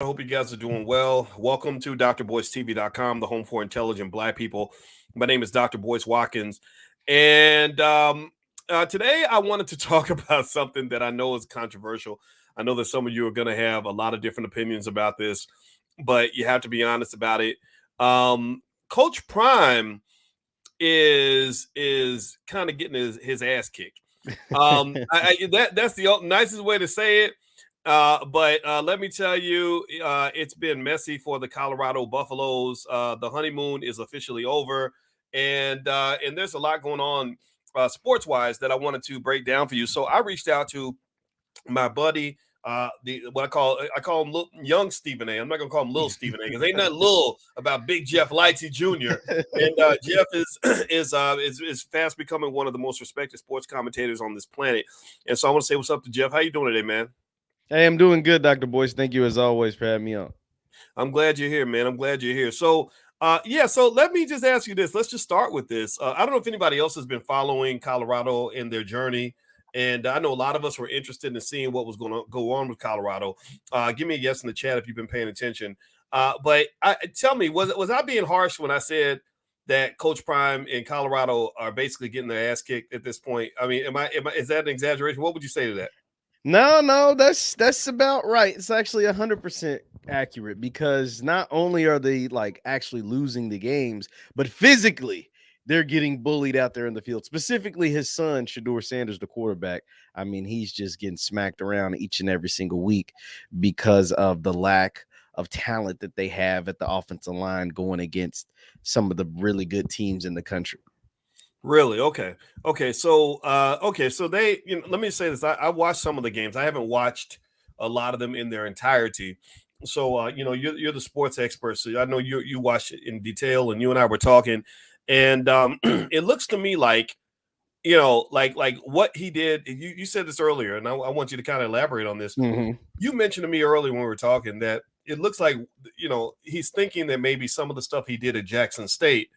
I hope you guys are doing well. Welcome to drboystv.com, the home for intelligent Black people. My name is Dr. Boyce Watkins. And today I wanted to talk about something that I know is controversial. I know that some of you are going to have a lot of different opinions about this, but you have to be honest about it. Coach Prime is kind of getting his ass kicked. That's the nicest way to say it. But let me tell you, it's been messy for the Colorado Buffaloes. The honeymoon is officially over, and there's a lot going on sports wise that I wanted to break down for you. So I reached out to my buddy, the what I call him young Stephen A. I'm not gonna call him little Stephen A. because ain't nothing little about Big Jeff Lightsy Jr. And Jeff is fast becoming one of the most respected sports commentators on this planet. And so I want to say what's up to Jeff. How you doing today, man? Hey, I'm doing good, Dr. Boyce. Thank you, as always, for having me on. I'm glad you're here, man. I'm glad you're here. So, so let me just ask you this. Let's just start with this. I don't know if anybody else has been following Colorado in their journey, and I know a lot of us were interested in seeing what was going to go on with Colorado. Give me a yes in the chat if you've been paying attention. But tell me, was I being harsh when I said that Coach Prime in Colorado are basically getting their ass kicked at this point? I mean, is that an exaggeration? What would you say to that? No, that's about right. It's actually 100% accurate because not only are they like actually losing the games, but physically they're getting bullied out there in the field. Specifically, his son, Shador Sanders, the quarterback. I mean, he's just getting smacked around each and every single week because of the lack of talent that they have at the offensive line going against some of the really good teams in the country. Really? Okay. So they, let me say this. I watched some of the games. I haven't watched a lot of them in their entirety. So, you're the sports expert. So I know you watched it in detail, and you and I were talking, and it looks to me like, like what he did. You said this earlier, and I want you to kind of elaborate on this. Mm-hmm. You mentioned to me earlier when we were talking that it looks like, he's thinking that maybe some of the stuff he did at Jackson State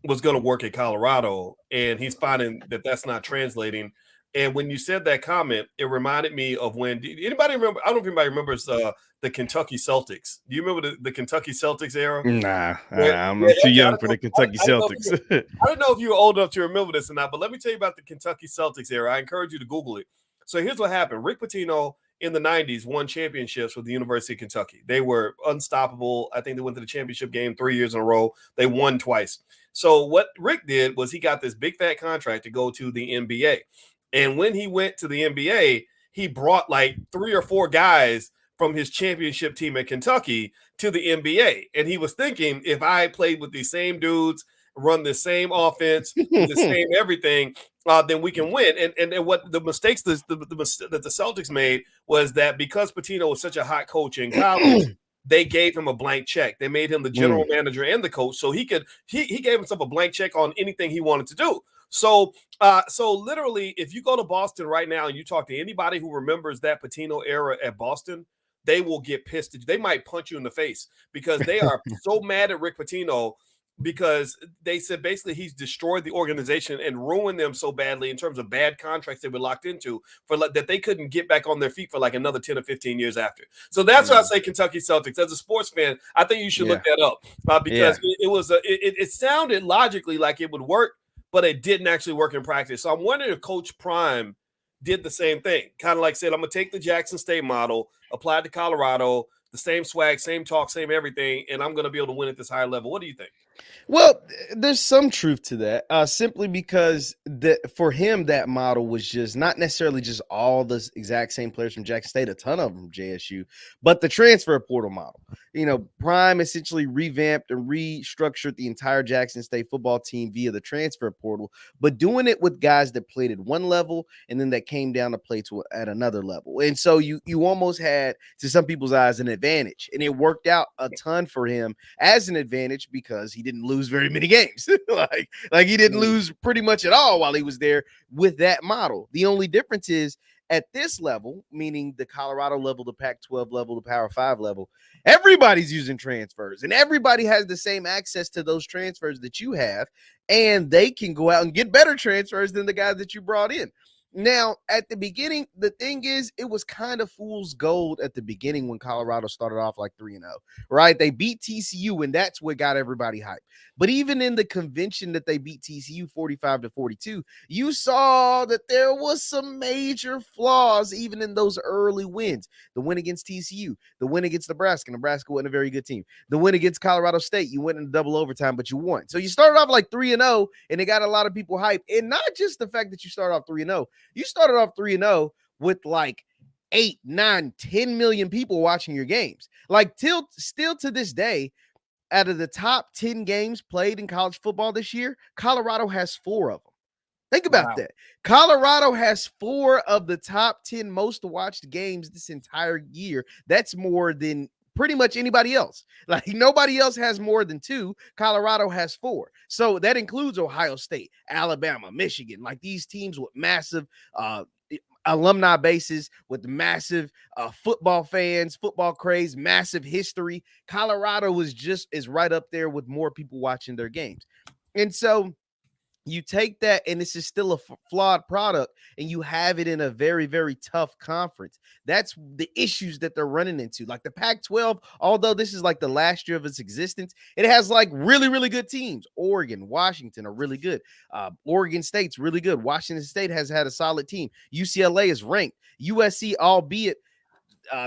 was going to work at Colorado, and he's finding that that's not translating. And when you said that comment, it reminded me of when anybody remember? I don't know if anybody remembers the Kentucky Celtics. Do you remember the Kentucky Celtics era? Nah, Where, I'm yeah, too okay, young for the Kentucky Celtics. I don't know if you were old enough to remember this or not, but let me tell you about the Kentucky Celtics era. I encourage you to Google it. So here's what happened: Rick Pitino in the 90s won championships with the University of Kentucky. They were unstoppable. I think they went to the championship game 3 years in a row. They won twice. So what Rick did was he got this big fat contract to go to the NBA. And when he went to the NBA, he brought like 3 or 4 guys from his championship team at Kentucky to the NBA. And he was thinking, if I played with these same dudes, run the same offense, do the same everything, then we can win. And what the mistakes that the Celtics made was that because Pitino was such a hot coach in college, they gave him a blank check. They made him the general manager and the coach, so he gave himself a blank check on anything he wanted to do. So literally, if you go to Boston right now and you talk to anybody who remembers that Pitino era at Boston, they will get pissed. They might punch you in the face because they are so mad at Rick Pitino because they said basically he's destroyed the organization and ruined them so badly in terms of bad contracts they were locked into that they couldn't get back on their feet for like another 10 or 15 years after. So that's why I say Kentucky Celtics. As a sports fan, I think you should look that up because it sounded logically like it would work, but it didn't actually work in practice. So I'm wondering if Coach Prime did the same thing, kind of like said, I'm going to take the Jackson State model, apply it to Colorado, the same swag, same talk, same everything, and I'm going to be able to win at this higher level. What do you think? Well, there's some truth to that, simply because for him, that model was just not necessarily just all the exact same players from Jackson State, a ton of them from JSU, but the transfer portal model. Prime essentially revamped and restructured the entire Jackson State football team via the transfer portal, but doing it with guys that played at one level and then that came down to play at another level. And so you almost had, to some people's eyes, an advantage, and it worked out a ton for him as an advantage because he didn't lose very many games. like he didn't lose pretty much at all while he was there with that model. The only difference is at this level, meaning the Colorado level, the Pac-12 level, the Power 5 level, everybody's using transfers and everybody has the same access to those transfers that you have, and they can go out and get better transfers than the guys that you brought in. Now, at the beginning, the thing is, it was kind of fool's gold at the beginning when Colorado started off like 3-0, right? They beat TCU, and that's what got everybody hyped. But even in the convention that they beat TCU 45-42, you saw that there was some major flaws even in those early wins. The win against TCU, the win against Nebraska. Nebraska wasn't a very good team. The win against Colorado State, you went in double overtime, but you won. So you started off like 3-0, and it got a lot of people hyped. And not just the fact that you started off 3-0, you started off 3-0 with like 8, 9, 10 million people watching your games. Like still to this day, out of the top 10 games played in college football this year, Colorado has 4 of them. Think about that. Colorado has 4 of the top 10 most watched games this entire year. That's more than pretty much anybody else. Like nobody else has more than 2. Colorado has 4. So that includes Ohio State, Alabama, Michigan, like these teams with massive alumni bases, with massive football fans, football craze, massive history. Colorado is right up there with more people watching their games. And so you take that, and this is still a flawed product, and you have it in a very, very tough conference. That's the issues that they're running into. Like the Pac-12, although this is like the last year of its existence, it has like really, really good teams. Oregon, Washington are really good. Oregon State's really good. Washington State has had a solid team. UCLA is ranked. USC, albeit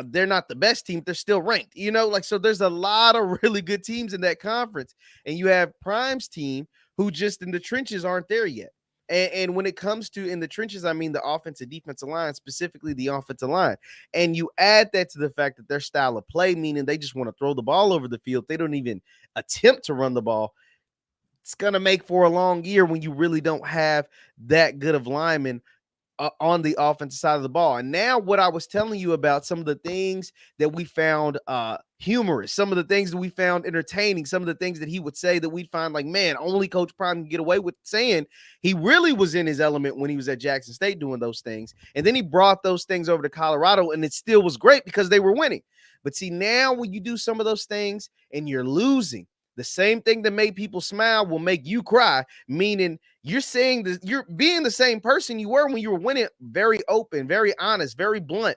they're not the best team, they're still ranked, like, so there's a lot of really good teams in that conference, and you have Prime's team who just in the trenches aren't there yet. And when it comes to in the trenches, I mean the offensive defensive line, specifically the offensive line. And you add that to the fact that their style of play, meaning they just want to throw the ball over the field, they don't even attempt to run the ball. It's going to make for a long year when you really don't have that good of linemen on the offensive side of the ball. And now what I was telling you about, some of the things that we found humorous, some of the things that we found entertaining, some of the things that he would say that we'd find like, man, only Coach Prime can get away with saying. He really was in his element when he was at Jackson State doing those things. And then he brought those things over to Colorado, and it still was great because they were winning. But see, now when you do some of those things and you're losing, the same thing that made people smile will make you cry, meaning you're saying that you're being the same person you were when you were winning, very open, very honest, very blunt.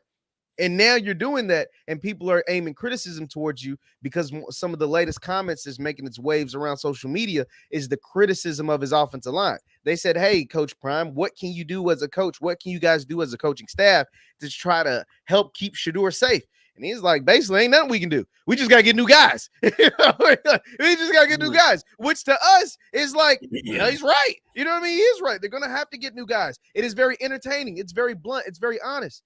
And now you're doing that, and people are aiming criticism towards you because some of the latest comments is making its waves around social media is the criticism of his offensive line. They said, hey, Coach Prime, what can you do as a coach? What can you guys do as a coaching staff to try to help keep Shedeur safe? And he's like, basically, ain't nothing we can do. We just got to get new guys. We just got to get new guys, which to us is like, yeah, he's right. You know what I mean? He is right. They're going to have to get new guys. It is very entertaining. It's very blunt. It's very honest.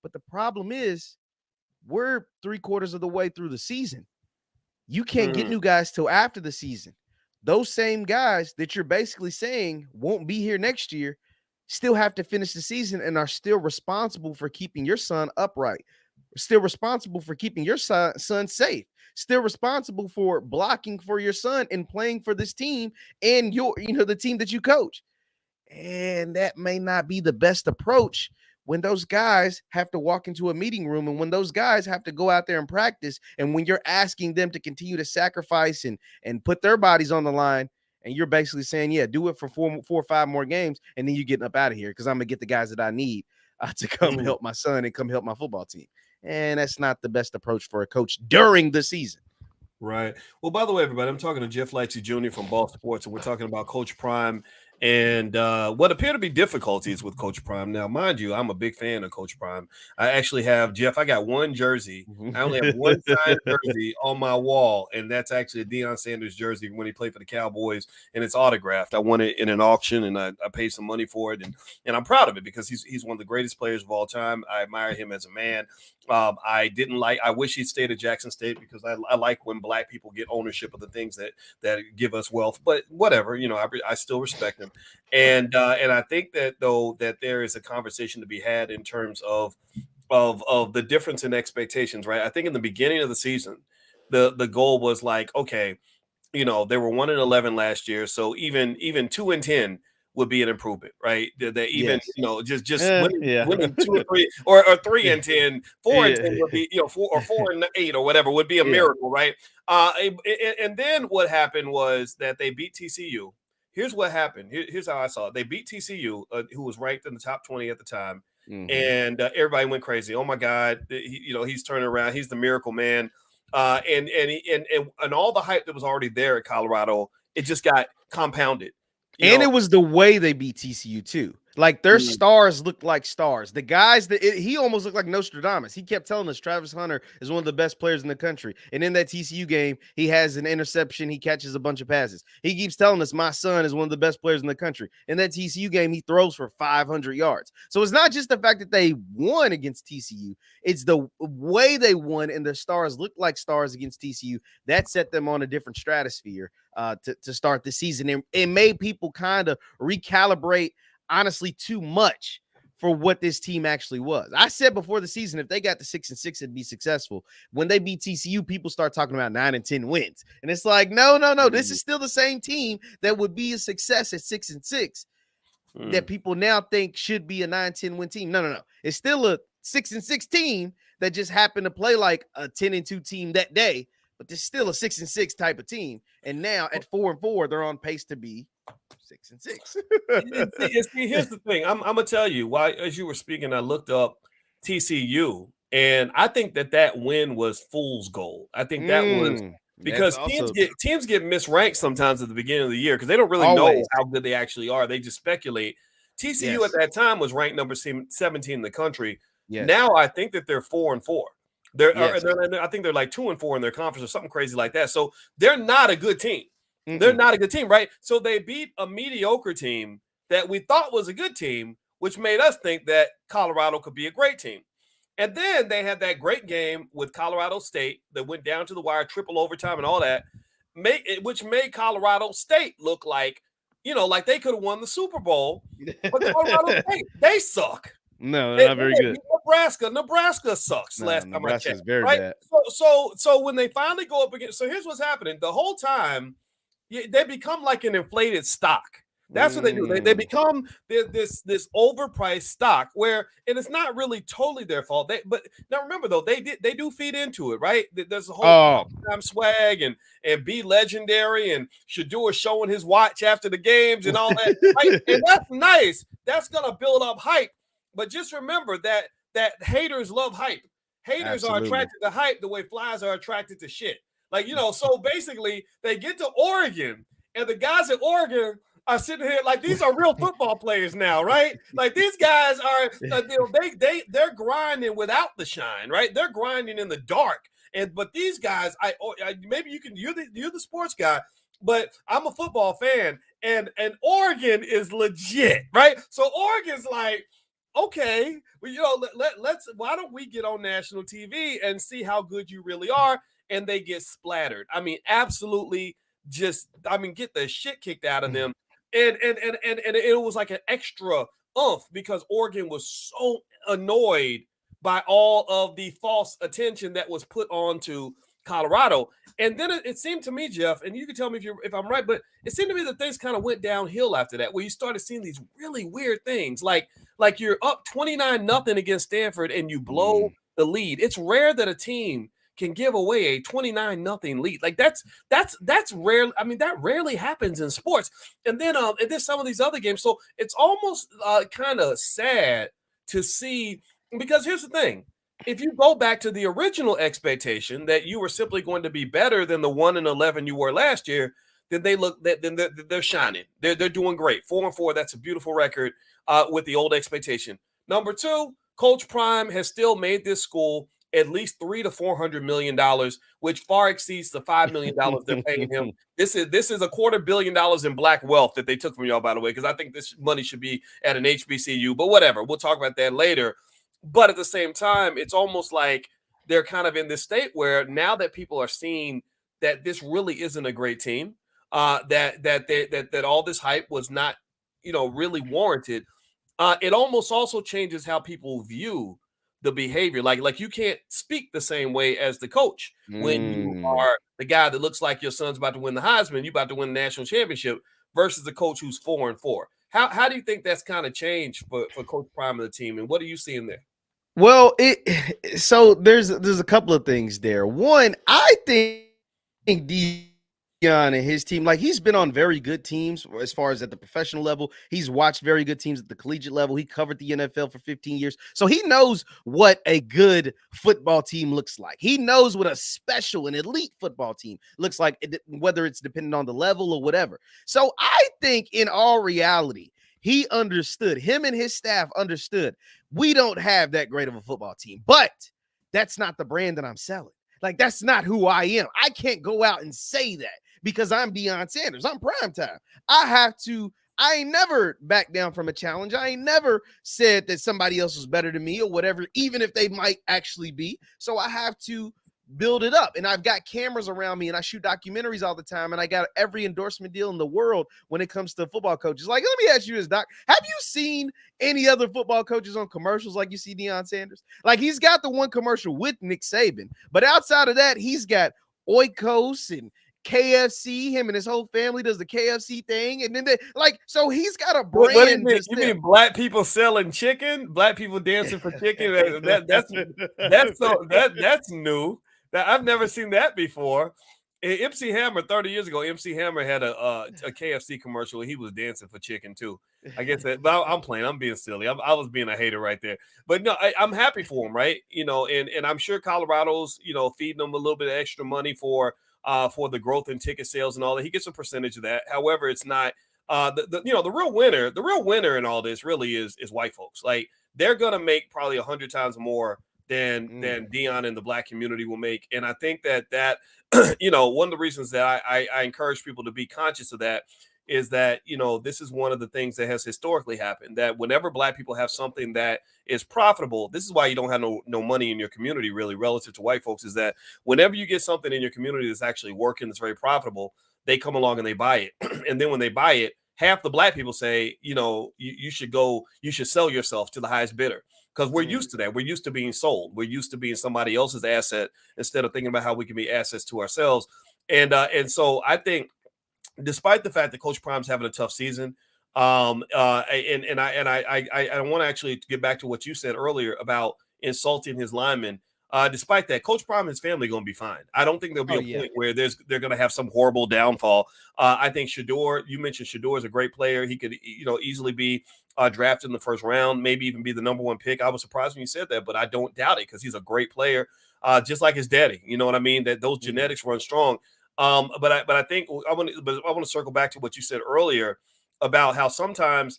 But the problem is we're 3/4 of the way through the season. You can't get new guys till after the season. Those same guys that you're basically saying won't be here next year still have to finish the season and are still responsible for keeping your son upright. Still responsible for keeping your son safe, still responsible for blocking for your son and playing for this team and the team that you coach. And that may not be the best approach when those guys have to walk into a meeting room and when those guys have to go out there and practice. And when you're asking them to continue to sacrifice and put their bodies on the line, and you're basically saying, yeah, do it for 4 or 5 more games. And then you're getting up out of here because I'm going to get the guys that I need to come help my son and come help my football team. And that's not the best approach for a coach during the season. Right. Well, by the way, everybody, I'm talking to Jeff Lightsy Jr. from Ball Sports, and we're talking about Coach Prime and what appear to be difficulties with Coach Prime. Now, mind you, I'm a big fan of Coach Prime. I actually have, Jeff, I got one jersey. I only have one signed jersey on my wall, and that's actually a Deion Sanders jersey when he played for the Cowboys, and it's autographed. I won it in an auction, and I paid some money for it, and I'm proud of it because he's one of the greatest players of all time. I admire him as a man. I wish he stayed at Jackson State because I like when black people get ownership of the things that give us wealth, but whatever, I still respect him. And I think that though that there is a conversation to be had in terms of the difference in expectations, right? I think in the beginning of the season, the goal was like, okay, they were 1-11 last year, so even 2-10 would be an improvement, right? That even winning 2 or 3 or 3-10, 4-10 would be 4-8 or whatever would be a miracle, right? And then what happened was that they beat TCU. here's what happened. Here's how I saw it. They beat TCU, who was ranked in the top 20 at the time, and everybody went crazy. Oh my God, he's turning around. He's the miracle man. And all the hype that was already there at Colorado, it just got compounded. And it was the way they beat TCU too. Like their stars looked like stars. The guys he almost looked like Nostradamus. He kept telling us Travis Hunter is one of the best players in the country. And in that TCU game, he has an interception. He catches a bunch of passes. He keeps telling us my son is one of the best players in the country. In that TCU game, he throws for 500 yards. So it's not just the fact that they won against TCU. It's the way they won, and their stars looked like stars against TCU. That set them on a different stratosphere to start the season. And it made people kind of recalibrate, honestly, too much for what this team actually was. I said before the season, if they got to 6-6, it'd be successful. When they beat TCU, people start talking about 9 and 10 wins. And it's like, no. This is still the same team that would be a success at 6-6 that people now think should be a 9-10 win team. No. It's still a 6-6 team that just happened to play like a 10-2 team that day, but there's still a 6-6 type of team. And now at 4-4, they're on pace to be 6-6. See, here's the thing. I'm gonna tell you why. As you were speaking, I looked up TCU, and I think that win was fool's gold. I think that was because teams get misranked sometimes at the beginning of the year because they don't really know how good they actually are. They just speculate. TCU at that time was ranked number 17 in the country. Yes. Now I think that they're 4-4. I think they're like 2-4 in their conference or something crazy like that. So they're not a good team. They're not a good team, right? So they beat a mediocre team that we thought was a good team, which made us think that Colorado could be a great team. And then they had that great game with Colorado State that went down to the wire, triple overtime and all that, which made Colorado State look like, like they could have won the Super Bowl. But Colorado State, they suck. No, they're not very good. Nebraska sucks. Last time I checked, very right? bad. So when they finally go up against, so here's what's happening. The whole time, they become like an inflated stock. That's what they do. They become this overpriced stock and it's not really totally their fault. But now remember though, they do feed into it, right? There's a whole time swag and be legendary and Shador showing his watch after the games and all that. Right? And that's nice. That's gonna build up hype. But just remember that haters love hype. Haters are attracted to hype the way flies are attracted to shit. Like, so basically they get to Oregon and the guys at Oregon are sitting here like these are real football players now, right? Like these guys are they're grinding without the shine, right? They're grinding in the dark. But these guys, maybe you're the sports guy, but I'm a football fan and Oregon is legit, right? So Oregon's like, okay, well, let's why don't we get on national TV and see how good you really are? And they get splattered. I mean, absolutely get the shit kicked out of them. And it was like an extra oomph because Oregon was so annoyed by all of the false attention that was put onto Colorado. And then it seemed to me, Jeff, and you can tell me if I'm right, but it seemed to me that things kind of went downhill after that, where you started seeing these really weird things, like you're up 29-0 against Stanford and you blow the lead. It's rare that a team can give away a 29-0 lead. Like that's rare. I mean, that rarely happens in sports. And then some of these other games. So it's almost kind of sad to see, because here's the thing. If you go back to the original expectation that you were simply going to be better than the 1-11 you were last year, then they're shining. They're doing great. 4-4. That's a beautiful record with the old expectation. Number two, Coach Prime has still made this school at least $300 to $400 million, which far exceeds the $5 million they're paying him. This is $250 million in black wealth that they took from y'all, by the way, because I think this money should be at an HBCU. But whatever, we'll talk about that later. But at the same time, it's almost like they're kind of in this state where now that people are seeing that this really isn't a great team, that all this hype was not, really warranted. It almost also changes how people view the behavior. Like you can't speak the same way as the coach when you are the guy that looks like your son's about to win the Heisman, you about to win the national championship, versus the coach who's 4-4. How do you think that's kind of changed for Coach Prime of the team, and what are you seeing there? Well, so there's a couple of things there. One, I think Deion and his team, like he's been on very good teams as far as at the professional level. He's watched very good teams at the collegiate level. He covered the NFL for 15 years. So he knows what a good football team looks like. He knows what a special and elite football team looks like, whether it's dependent on the level or whatever. So I think in all reality, he understood, him and his staff understood, we don't have that great of a football team, but that's not the brand that I'm selling. Like, that's not who I am. I can't go out and say that because I'm Deion Sanders. I'm primetime. I ain't never backed down from a challenge. I ain't never said that somebody else was better than me or whatever, even if they might actually be. So I have to build it up. And I've got cameras around me and I shoot documentaries all the time. And I got every endorsement deal in the world when it comes to football coaches. Like, let me ask you this, Doc. Have you seen any other football coaches on commercials like you see Deion Sanders? Like, he's got the one commercial with Nick Saban, but outside of that, he's got Oikos and KFC. Him and his whole family does the KFC thing, and then so he's got a brand. What do you mean? You mean black people selling chicken? Black people dancing for chicken? That's new. I've never seen that before. MC Hammer 30 years ago, MC Hammer had a KFC commercial. He was dancing for chicken too. I guess that. But I'm playing. I'm being silly. I was being a hater right there. But no, I'm happy for him, right? And I'm sure Colorado's feeding him a little bit of extra money for the growth in ticket sales and all that. He gets a percentage of that. However, it's not the real winner. The real winner in all this really is white folks. Like, they're gonna make probably 100 times more than Deion and the black community will make. And I think that one of the reasons that I encourage people to be conscious of that is that, this is one of the things that has historically happened, that whenever black people have something that is profitable, this is why you don't have no money in your community really relative to white folks, is that whenever you get something in your community that's actually working, that's very profitable, they come along and they buy it. And then when they buy it, half the black people say, you should sell yourself to the highest bidder. Because we're used to that. We're used to being sold. We're used to being somebody else's asset instead of thinking about how we can be assets to ourselves. And so I think, despite the fact that Coach Prime's having a tough season, I want to actually get back to what you said earlier about insulting his linemen. Despite that, Coach Prime and his family are going to be fine. I don't think there'll be a point where they're going to have some horrible downfall. I think Shedeur, you mentioned Shedeur is a great player. He could easily be drafted in the first round, maybe even be the number one pick. I was surprised when you said that, but I don't doubt it because he's a great player, just like his daddy. You know what I mean? That those genetics run strong. But I think I want to circle back to what you said earlier about how sometimes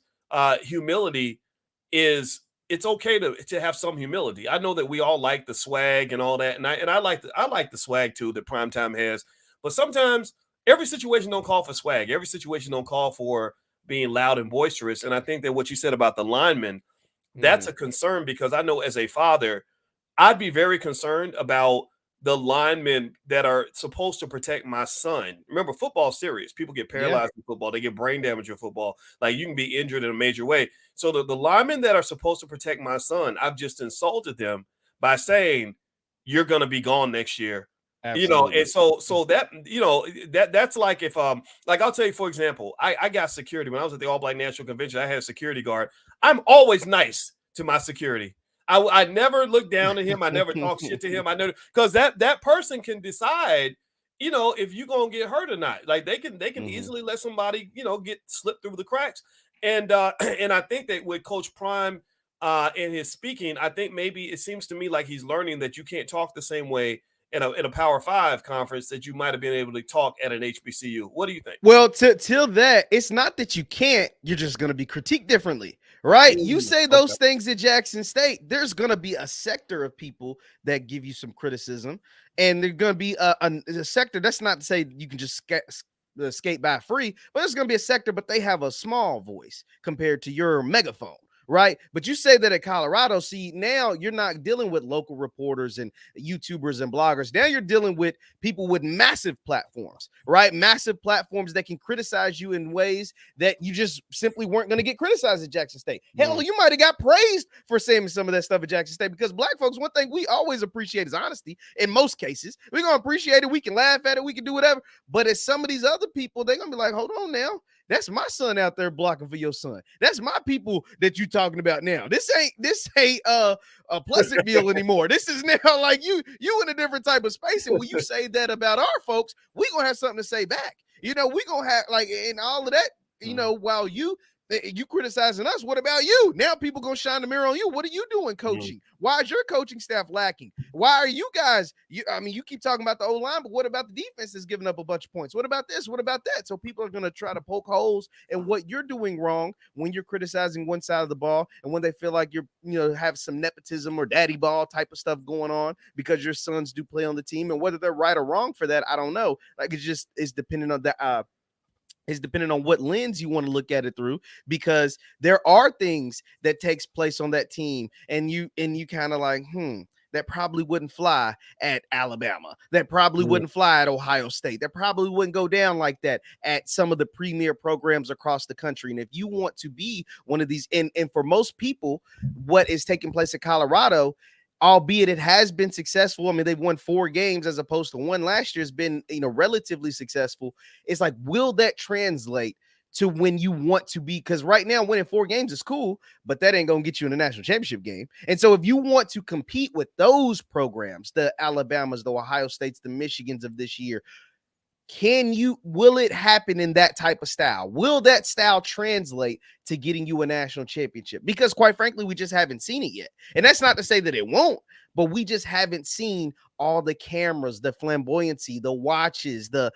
humility is. It's okay to have some humility. I know that we all like the swag and all that, and I like the swag too that Primetime has. But sometimes every situation don't call for swag. Every situation don't call for being loud and boisterous. And I think that what you said about the linemen, that's a concern, because I know as a father, I'd be very concerned about the linemen that are supposed to protect my son. Remember, football's serious. People get paralyzed in football. They get brain damage in football. Like, you can be injured in a major way. So the linemen that are supposed to protect my son, I've just insulted them by saying, you're going to be gone next year. Absolutely. And so that's like, if like, I'll tell you, for example, I got security when I was at the All Black National Convention. I had a security guard. I'm always nice to my security. I never look down at him. I never talk shit to him. I never, because that person can decide, if you're gonna get hurt or not. Like, they can easily let somebody, get slipped through the cracks. And I think that with Coach Prime in his speaking, I think maybe it seems to me like he's learning that you can't talk the same way in a Power 5 conference that you might have been able to talk at an HBCU. What do you think? Well, till that, it's not that you can't, you're just going to be critiqued differently, right? You say those things at Jackson State, there's going to be a sector of people that give you some criticism, and there's going to be a sector. That's not to say you can just skate by free, but there's going to be a sector, but they have a small voice compared to your megaphone. Right. But you say that at Colorado, see, now you're not dealing with local reporters and YouTubers and bloggers. Now you're dealing with people with massive platforms, right? Massive platforms that can criticize you in ways that you just simply weren't going to get criticized at Jackson State. Hell, you might have got praised for saying some of that stuff at Jackson State, because black folks, one thing we always appreciate is honesty. In most cases, we're going to appreciate it. We can laugh at it. We can do whatever. But as some of these other people, they're going to be like, hold on now. That's my son out there blocking for your son. That's my people that you talking about now. This ain't a Pleasantville anymore. This is now like you in a different type of space. And when you say that about our folks, we gonna have something to say back. We gonna have like in all of that, while you criticizing us, what about you? Now people gonna shine the mirror on you. What are you doing coaching? Why is your coaching staff lacking? Why are you guys, you keep talking about the O-line, but what about the defense that's giving up a bunch of points? What about this? What about that? So people are gonna try to poke holes in what you're doing wrong when you're criticizing one side of the ball and when they feel like you're have some nepotism or daddy ball type of stuff going on because your sons do play on the team. And whether they're right or wrong for that, I don't know. Like it's depending on that is depending on what lens you want to look at it through, because there are things that takes place on that team and you kind of like, that probably wouldn't fly at Alabama. That probably wouldn't fly at Ohio State. That probably wouldn't go down like that at some of the premier programs across the country. And if you want to be one of these, and for most people, what is taking place at Colorado, albeit it has been successful. I mean, they've won 4 games as opposed to 1 last year. Has been, relatively successful. It's like, will that translate to when you want to be? Because right now, winning 4 games is cool, but that ain't going to get you in a national championship game. And so if you want to compete with those programs, the Alabamas, the Ohio States, the Michigans of this year, will it happen in that type of style? Will that style translate to getting you a national championship? Because quite frankly, we just haven't seen it yet. And that's not to say that it won't, but we just haven't seen all the cameras, the flamboyancy, the watches, the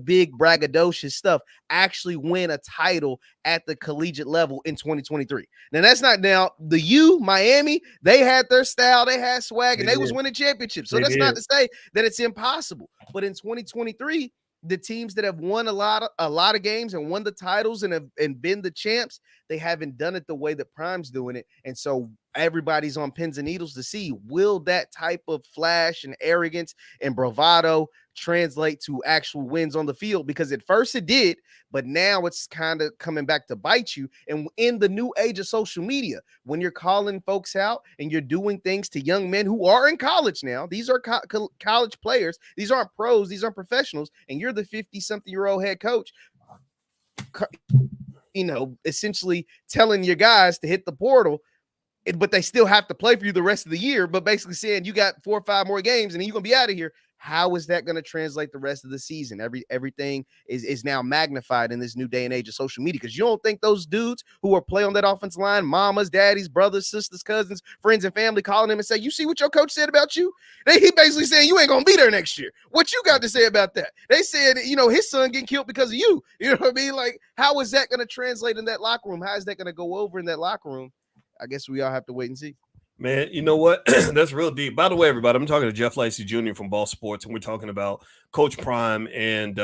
big braggadocious stuff actually win a title at the collegiate level in 2023. Now that's not Miami, they had their style, they had swag, and they was winning championships. So that's not to say that it's impossible. But in 2023, the teams that have won a lot of games and won the titles and been the champs, they haven't done it the way that Prime's doing it. And so everybody's on pins and needles to see, will that type of flash and arrogance and bravado translate to actual wins on the field? Because at first it did, but now it's kind of coming back to bite you. And in the new age of social media, when you're calling folks out and you're doing things to young men who are in college now, these are college players, these aren't pros, these aren't professionals, and you're the 50-something-year-old head coach, essentially telling your guys to hit the portal, but they still have to play for you the rest of the year, but basically saying you got 4 or 5 more games and then you're going to be out of here. How is that going to translate the rest of the season? Everything is now magnified in this new day and age of social media, because you don't think those dudes who are playing on that offensive line, mamas, daddies, brothers, sisters, cousins, friends, and family, calling him and say, you see what your coach said about you? He basically saying you ain't going to be there next year. What you got to say about that? They said, his son getting killed because of you. You know what I mean? Like, how is that going to translate in that locker room? How is that going to go over in that locker room? I guess we all have to wait and see. Man, you know what? That's real deep. By the way, everybody, I'm talking to Jeff Lightsy Jr. from Ball Sports, and we're talking about Coach Prime and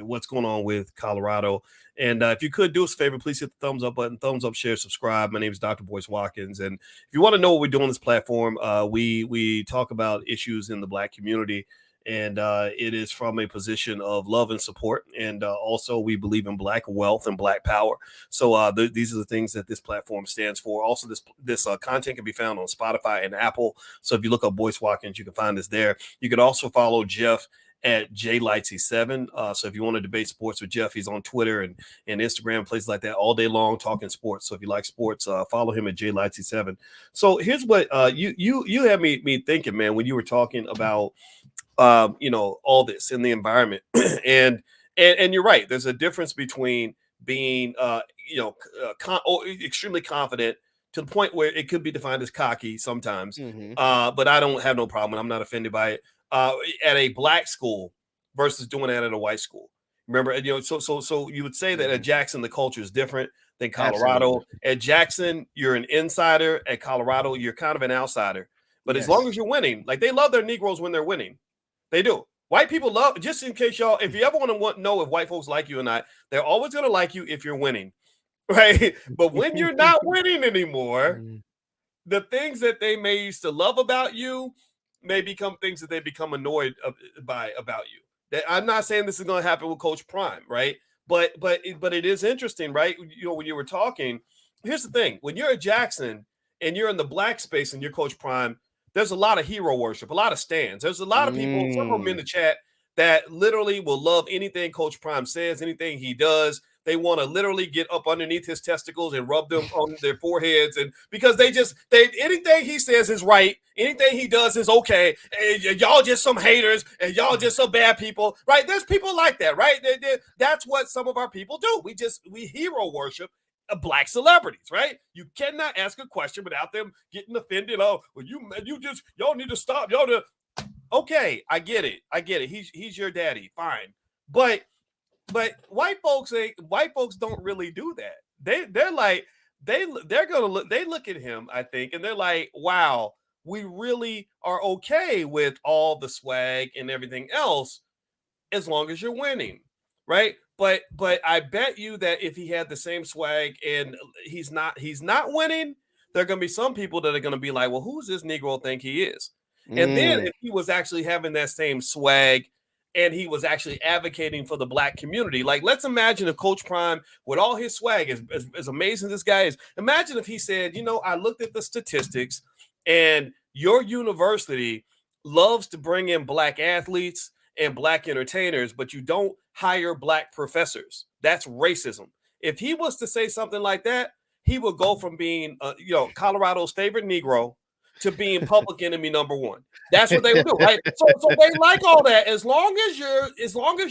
what's going on with Colorado. And if you could do us a favor, please hit the thumbs up button, thumbs up, share, subscribe. My name is Dr. Boyce Watkins. And if you want to know what we do on this platform, we talk about issues in the Black community. And it is from a position of love and support. And also we believe in Black wealth and Black power. So these are the things that this platform stands for. Also, this content can be found on Spotify and Apple. So if you look up Boyce Watkins, you can find us there. You can also follow Jeff at JLightsy7. So if you want to debate sports with Jeff, he's on Twitter and Instagram, places like that all day long talking sports. So if you like sports, follow him at JLightsy7. So here's what you had me thinking, man, when you were talking about all this in the environment. and you're right. There's a difference between being, extremely confident to the point where it could be defined as cocky sometimes. But I don't have no problem. I'm not offended by it. At a Black school versus doing that at a white school. Remember, so you would say that at Jackson, the culture is different than Colorado. Absolutely. At Jackson, you're an insider. At Colorado, you're kind of an outsider. But as long as you're winning, like they love their Negroes when they're winning. They do. White people love, just in case y'all, if you ever want to know if white folks like you or not, they're always going to like you if you're winning, right? But when you're not winning anymore, the things that they may used to love about you may become things that they become annoyed by about you. That I'm not saying this is going to happen with Coach Prime, right? But it is interesting, right? When you were talking, here's the thing. When you're at Jackson and you're in the Black space and you're Coach Prime, there's a lot of hero worship, a lot of stands. There's a lot of people, some of them in the chat, that literally will love anything Coach Prime says, anything he does. They want to literally get up underneath his testicles and rub them on their foreheads, and because anything he says is right, anything he does is okay. And y'all just some haters, and y'all just some bad people, right? There's people like that, right? That's what some of our people do. We hero worship black celebrities, right? You cannot ask a question without them getting offended. Oh, well, y'all need to stop. Okay, I get it. He's your daddy, fine. But white folks don't really do that. They're like they look at him, I think, and they're like, wow, we really are okay with all the swag and everything else as long as you're winning, right? But I bet you that if he had the same swag and he's not winning, there are going to be some people that are going to be like, well, who's this Negro think he is? And then if he was actually having that same swag and he was actually advocating for the black community, like let's imagine if Coach Prime, with all his swag, as amazing as this guy is, imagine if he said, I looked at the statistics and your university loves to bring in black athletes and black entertainers, but you don't hire black professors. That's racism. If he was to say something like that, he would go from being, Colorado's favorite Negro to being public enemy number one. That's what they would do, right? So they like all that as long as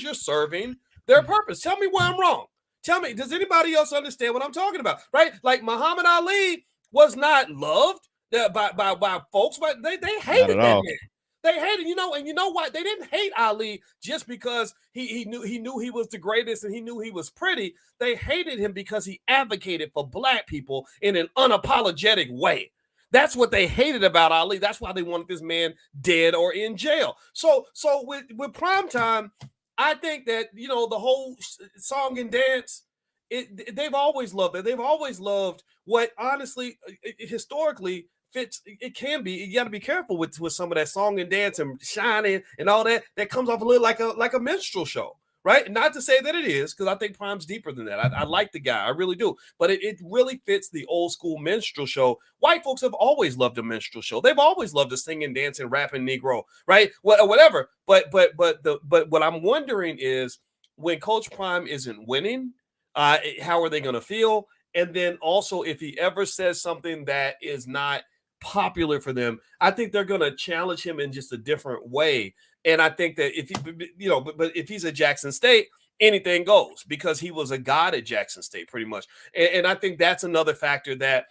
you're serving their purpose. Tell me where I'm wrong. Tell me, does anybody else understand what I'm talking about? Right? Like Muhammad Ali was not loved by folks, but they hated that man. They hated, and you know what? They didn't hate Ali just because he knew he was the greatest and he knew he was pretty. They hated him because he advocated for black people in an unapologetic way. That's what they hated about Ali. That's why they wanted this man dead or in jail. So with Primetime, I think that the whole song and dance, they've always loved it. They've always loved what honestly historically fits. It can be. You got to be careful with some of that song and dance and shining and all that. That comes off a little like a minstrel show, right? Not to say that it is, because I think Prime's deeper than that. I like the guy, I really do. But it really fits the old school minstrel show. White folks have always loved a minstrel show. They've always loved to sing and dance and rap and Negro, right? Whatever. But what I'm wondering is when Coach Prime isn't winning, how are they going to feel? And then also, if he ever says something that is not popular for them, I think they're going to challenge him in just a different way. And I think that if he, but if he's at Jackson State, anything goes, because he was a god at Jackson State pretty much. And I think that's another factor that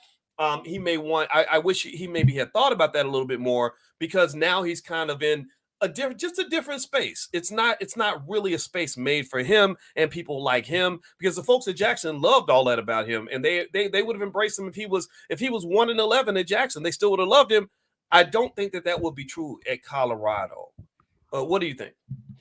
he may want. I wish he maybe had thought about that a little bit more, because now he's kind of in a different space. It's not really a space made for him and people like him, because the folks at Jackson loved all that about him, and they would have embraced him if he was 1-11 at Jackson. They still would have loved him. I don't think that would be true at Colorado. What do you think?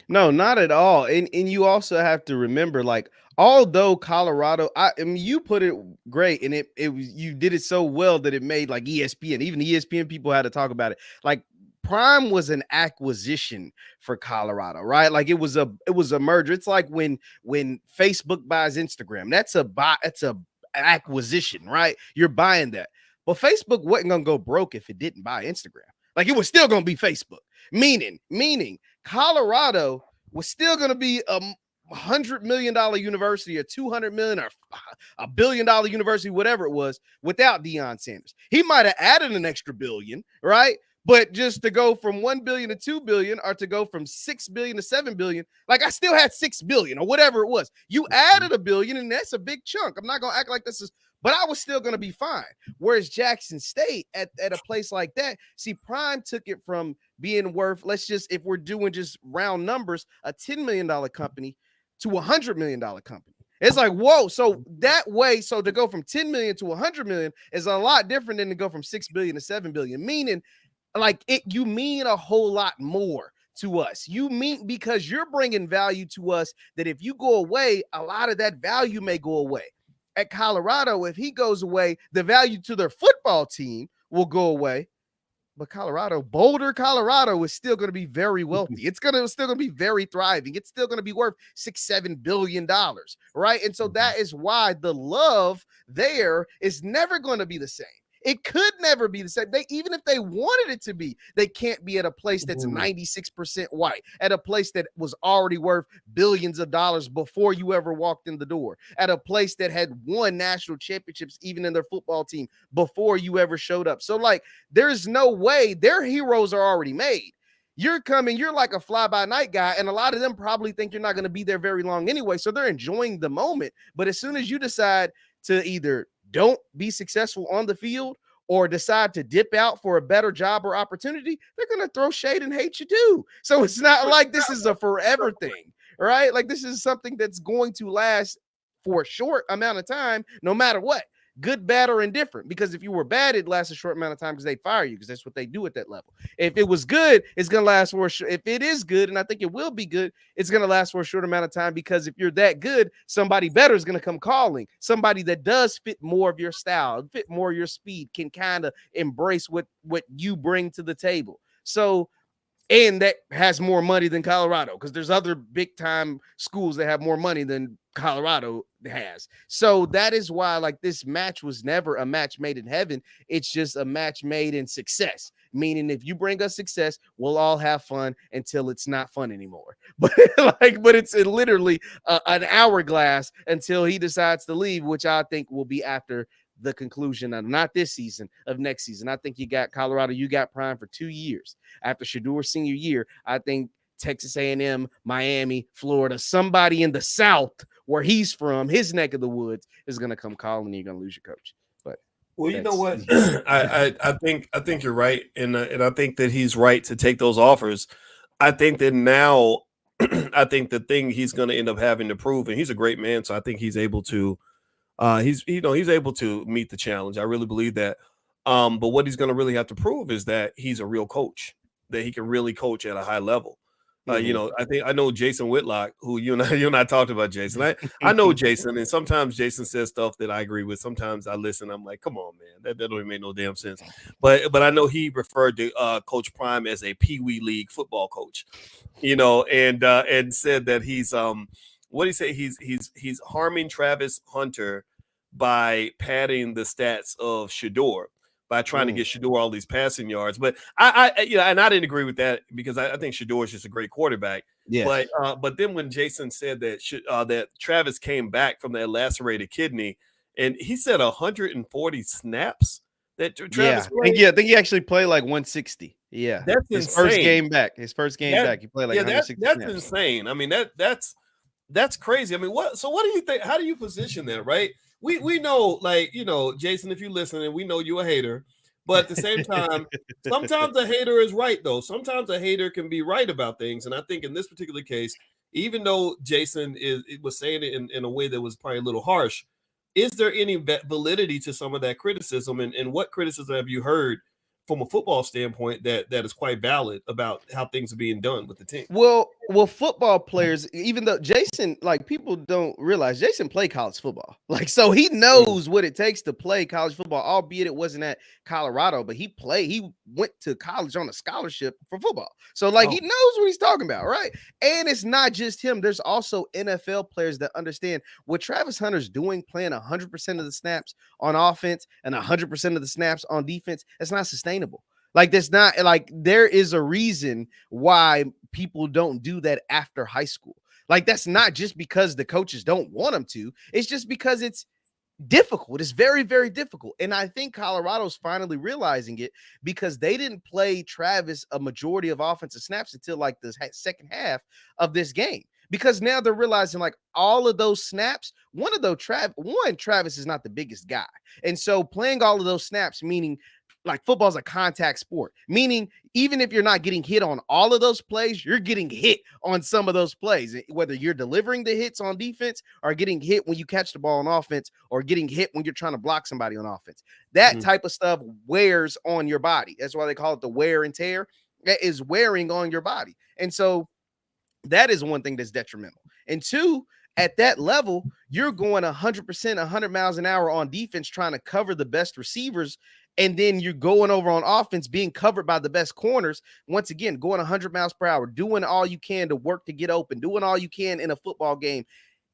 No, not at all. And you also have to remember, like, although Colorado, I mean, you put it great, and you did it so well that it made like ESPN, even the ESPN people had to talk about it. Like, Prime was an acquisition for Colorado, right? Like it was a merger. It's like when Facebook buys Instagram. That's a acquisition, right? You're buying that. But Facebook wasn't gonna go broke if it didn't buy Instagram. Like it was still gonna be Facebook. Meaning Colorado was still gonna be $100 million university, or $200 million, or $1 billion university, whatever it was, without Deion Sanders. He might have added an extra billion, right? But just to go from 1 billion to 2 billion, or to go from 6 billion to 7 billion, like I still had 6 billion or whatever it was. You added $1 billion, and that's a big chunk. I'm not gonna act like this is, but I was still gonna be fine. Whereas Jackson State at a place like that, see, Prime took it from being worth, let's just, if we're doing just round numbers, a $10 million company to $100 million company. It's like, whoa. So that way, so to go from 10 million to 100 million is a lot different than to go from 6 billion to 7 billion, meaning like you mean a whole lot more to us. You mean, because you're bringing value to us that if you go away, a lot of that value may go away. At Colorado, if he goes away, the value to their football team will go away. But Boulder, Colorado is still going to be very wealthy. It's still going to be very thriving. It's still going to be worth $6-7 billion, right? And so that is why the love there is never going to be the same. It could never be the same. Even if they wanted it to be, they can't be at a place that's 96% white, at a place that was already worth billions of dollars before you ever walked in the door, at a place that had won national championships even in their football team before you ever showed up. So like, there's no way. Their heroes are already made. You're coming, you're like a fly-by-night guy, and a lot of them probably think you're not going to be there very long anyway, so they're enjoying the moment. But as soon as you decide to either don't be successful on the field or decide to dip out for a better job or opportunity, they're going to throw shade and hate you too. So it's not like this is a forever thing, right? Like, this is something that's going to last for a short amount of time, no matter what. Good, bad, or indifferent. Because if you were bad, it lasts a short amount of time because they fire you, because that's what they do at that level. If it was good, it's going to last for if it is good, and I think it will be good, it's going to last for a short amount of time, because if you're that good, somebody better is going to come calling. Somebody that does fit more of your style, fit more of your speed, can kind of embrace what you bring to the table. So, and that has more money than Colorado, because there's other big time schools that have more money than Colorado has. So that is why, like, this match was never a match made in heaven. It's just a match made in success. Meaning, if you bring us success, we'll all have fun until it's not fun anymore. But it's literally an hourglass until he decides to leave, which I think will be after the conclusion of not this season, of next season. I think you got Colorado, you got Prime for 2 years. After Shador's senior year, I think Texas A&M, Miami, Florida, somebody in the South where he's from, his neck of the woods, is going to come calling and you're going to lose your coach. But well, you know what? I think you're right, and I think that he's right to take those offers. I think that now, I think the thing he's going to end up having to prove, and he's a great man, so I think he's able to. He's able to meet the challenge. I really believe that. But what he's going to really have to prove is that he's a real coach, that he can really coach at a high level. I know Jason Whitlock, who you and I talked about Jason. I know Jason, and sometimes Jason says stuff that I agree with. Sometimes I listen. I'm like, come on, man, that don't even make no damn sense. But I know he referred to Coach Prime as a Pee Wee League football coach, and said that he's what do you say? He's harming Travis Hunter by padding the stats of Shador, by trying to get Shador all these passing yards. But I didn't agree with that, because I think Shador is just a great quarterback. Yeah. But then when Jason said that that Travis came back from that lacerated kidney, and he said 140 snaps that Travis played. I think he actually played like 160. Yeah, that's his insane. His first game back, he played like 160. That's insane. I mean, that's crazy. I mean, what do you think? How do you position that, right? We know, like, Jason, if you're listening, we know you're a hater, but at the same time, sometimes a hater is right, though. Sometimes a hater can be right about things. And I think in this particular case, even though Jason was saying it in a way that was probably a little harsh, is there any validity to some of that criticism? And what criticism have you heard from a football standpoint that is quite valid about how things are being done with the team? Well, football players, even though Jason, like, people don't realize Jason played college football. Like, so he knows what it takes to play college football, albeit it wasn't at Colorado, but he went to college on a scholarship for football. So, like, he knows what he's talking about, right? And it's not just him. There's also NFL players that understand what Travis Hunter's doing, playing 100% of the snaps on offense and 100% of the snaps on defense. It's not sustainable. Like, that's not, like, there is a reason why people don't do that after high school. Like, that's not just because the coaches don't want them to. It's just because it's difficult. It's very, very difficult. And I think Colorado's finally realizing it, because they didn't play Travis a majority of offensive snaps until like the second half of this game. Because now they're realizing, like, all of those snaps, Travis is not the biggest guy. And so playing all of those snaps, meaning, like, football's a contact sport, meaning even if you're not getting hit on all of those plays, you're getting hit on some of those plays, whether you're delivering the hits on defense or getting hit when you catch the ball on offense or getting hit when you're trying to block somebody on offense. That type of stuff wears on your body. That's why they call it the wear and tear. That is wearing on your body. And so that is one thing that's detrimental. And two, at that level, you're going 100%, 100 miles an hour on defense, trying to cover the best receivers. And then you're going over on offense, being covered by the best corners. Once again, going 100 miles per hour, doing all you can to work to get open, doing all you can in a football game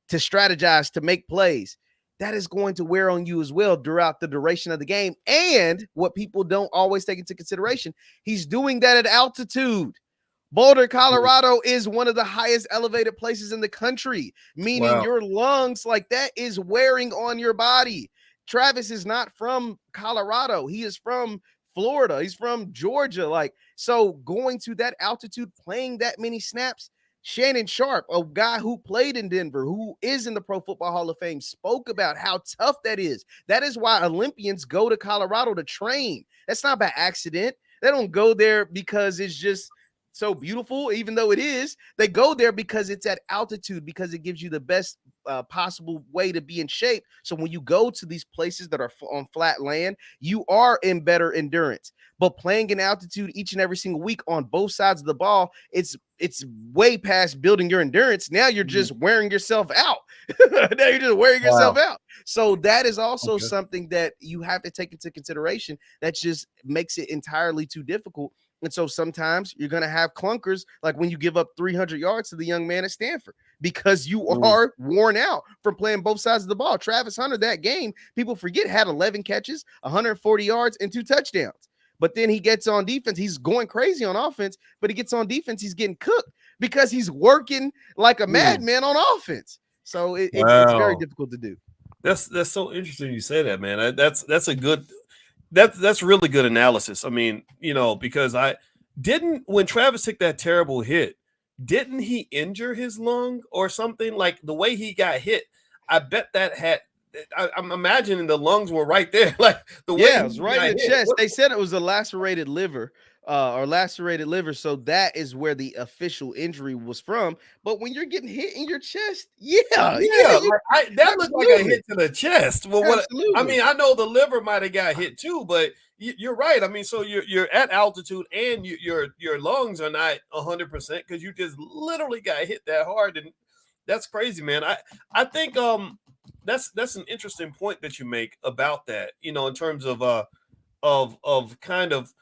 to strategize, to make plays. that is going to wear on you as well throughout the duration of the game. And what people don't always take into consideration, he's doing that at altitude. Boulder, Colorado is one of the highest elevated places in the country, meaning your lungs like that is wearing on your body. Travis is not from Colorado. He is from Florida. He's from Georgia. Like, so going to that altitude, playing that many snaps, Shannon Sharp, a guy who played in Denver, who is in the Pro Football Hall of Fame, spoke about how tough that is. That is why Olympians go to Colorado to train. That's not by accident. They don't go there because it's just so beautiful, even though it is. They go there because it's at altitude, because it gives you the best possible way to be in shape. So when you go to these places that are on flat land, you are in better endurance. But playing in altitude each and every single week on both sides of the ball, it's way past building your endurance. Now you're just wearing yourself out. Now you're just wearing yourself out. So that is also something that you have to take into consideration. That just makes it entirely too difficult. And so sometimes you're going to have clunkers, like when you give up 300 yards to the young man at Stanford, because you are worn out from playing both sides of the ball. Travis Hunter, that game, people forget, had 11 catches, 140 yards, and 2 touchdowns. But then he gets on defense. He's going crazy on offense, but he gets on defense. He's getting cooked because he's working like a madman on offense. So it's very difficult to do. That's so interesting you say that, man. That's a good – that's really good analysis. I mean, because when Travis took that terrible hit, didn't he injure his lung or something? Like the way he got hit, I bet that I'm imagining the lungs were right there. Like the way it was right in the chest. They said it was a lacerated liver. So that is where the official injury was from. But when you're getting hit in your chest, that looked like a hit to the chest. Well, I know the liver might have got hit too, but you're right. I mean, so you're at altitude and your lungs are not 100% because you just literally got hit that hard, and that's crazy, man. I think that's an interesting point that you make about that. In terms of kind of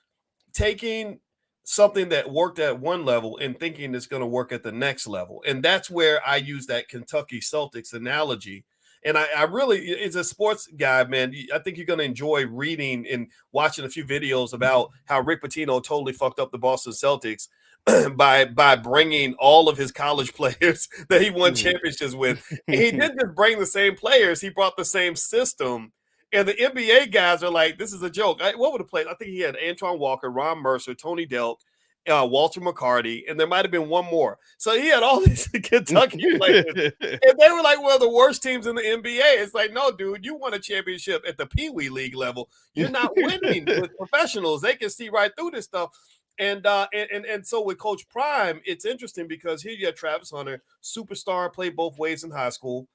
taking something that worked at one level and thinking it's going to work at the next level. And that's where I use that Kentucky Celtics analogy. And I really, as a sports guy, man, I think you're going to enjoy reading and watching a few videos about how Rick Pitino totally fucked up the Boston Celtics by bringing all of his college players that he won championships with. And he didn't just bring the same players, he brought the same system. And the NBA guys are like, this is a joke. What would have played? I think he had Antoine Walker, Ron Mercer, Tony Delk, Walter McCarty, and there might have been one more. So he had all these Kentucky players. And they were like one of the worst teams in the NBA. It's like, no, dude, you won a championship at the Pee Wee League level. You're not winning with professionals. They can see right through this stuff. And so with Coach Prime, it's interesting because here you have Travis Hunter, superstar, played both ways in high school.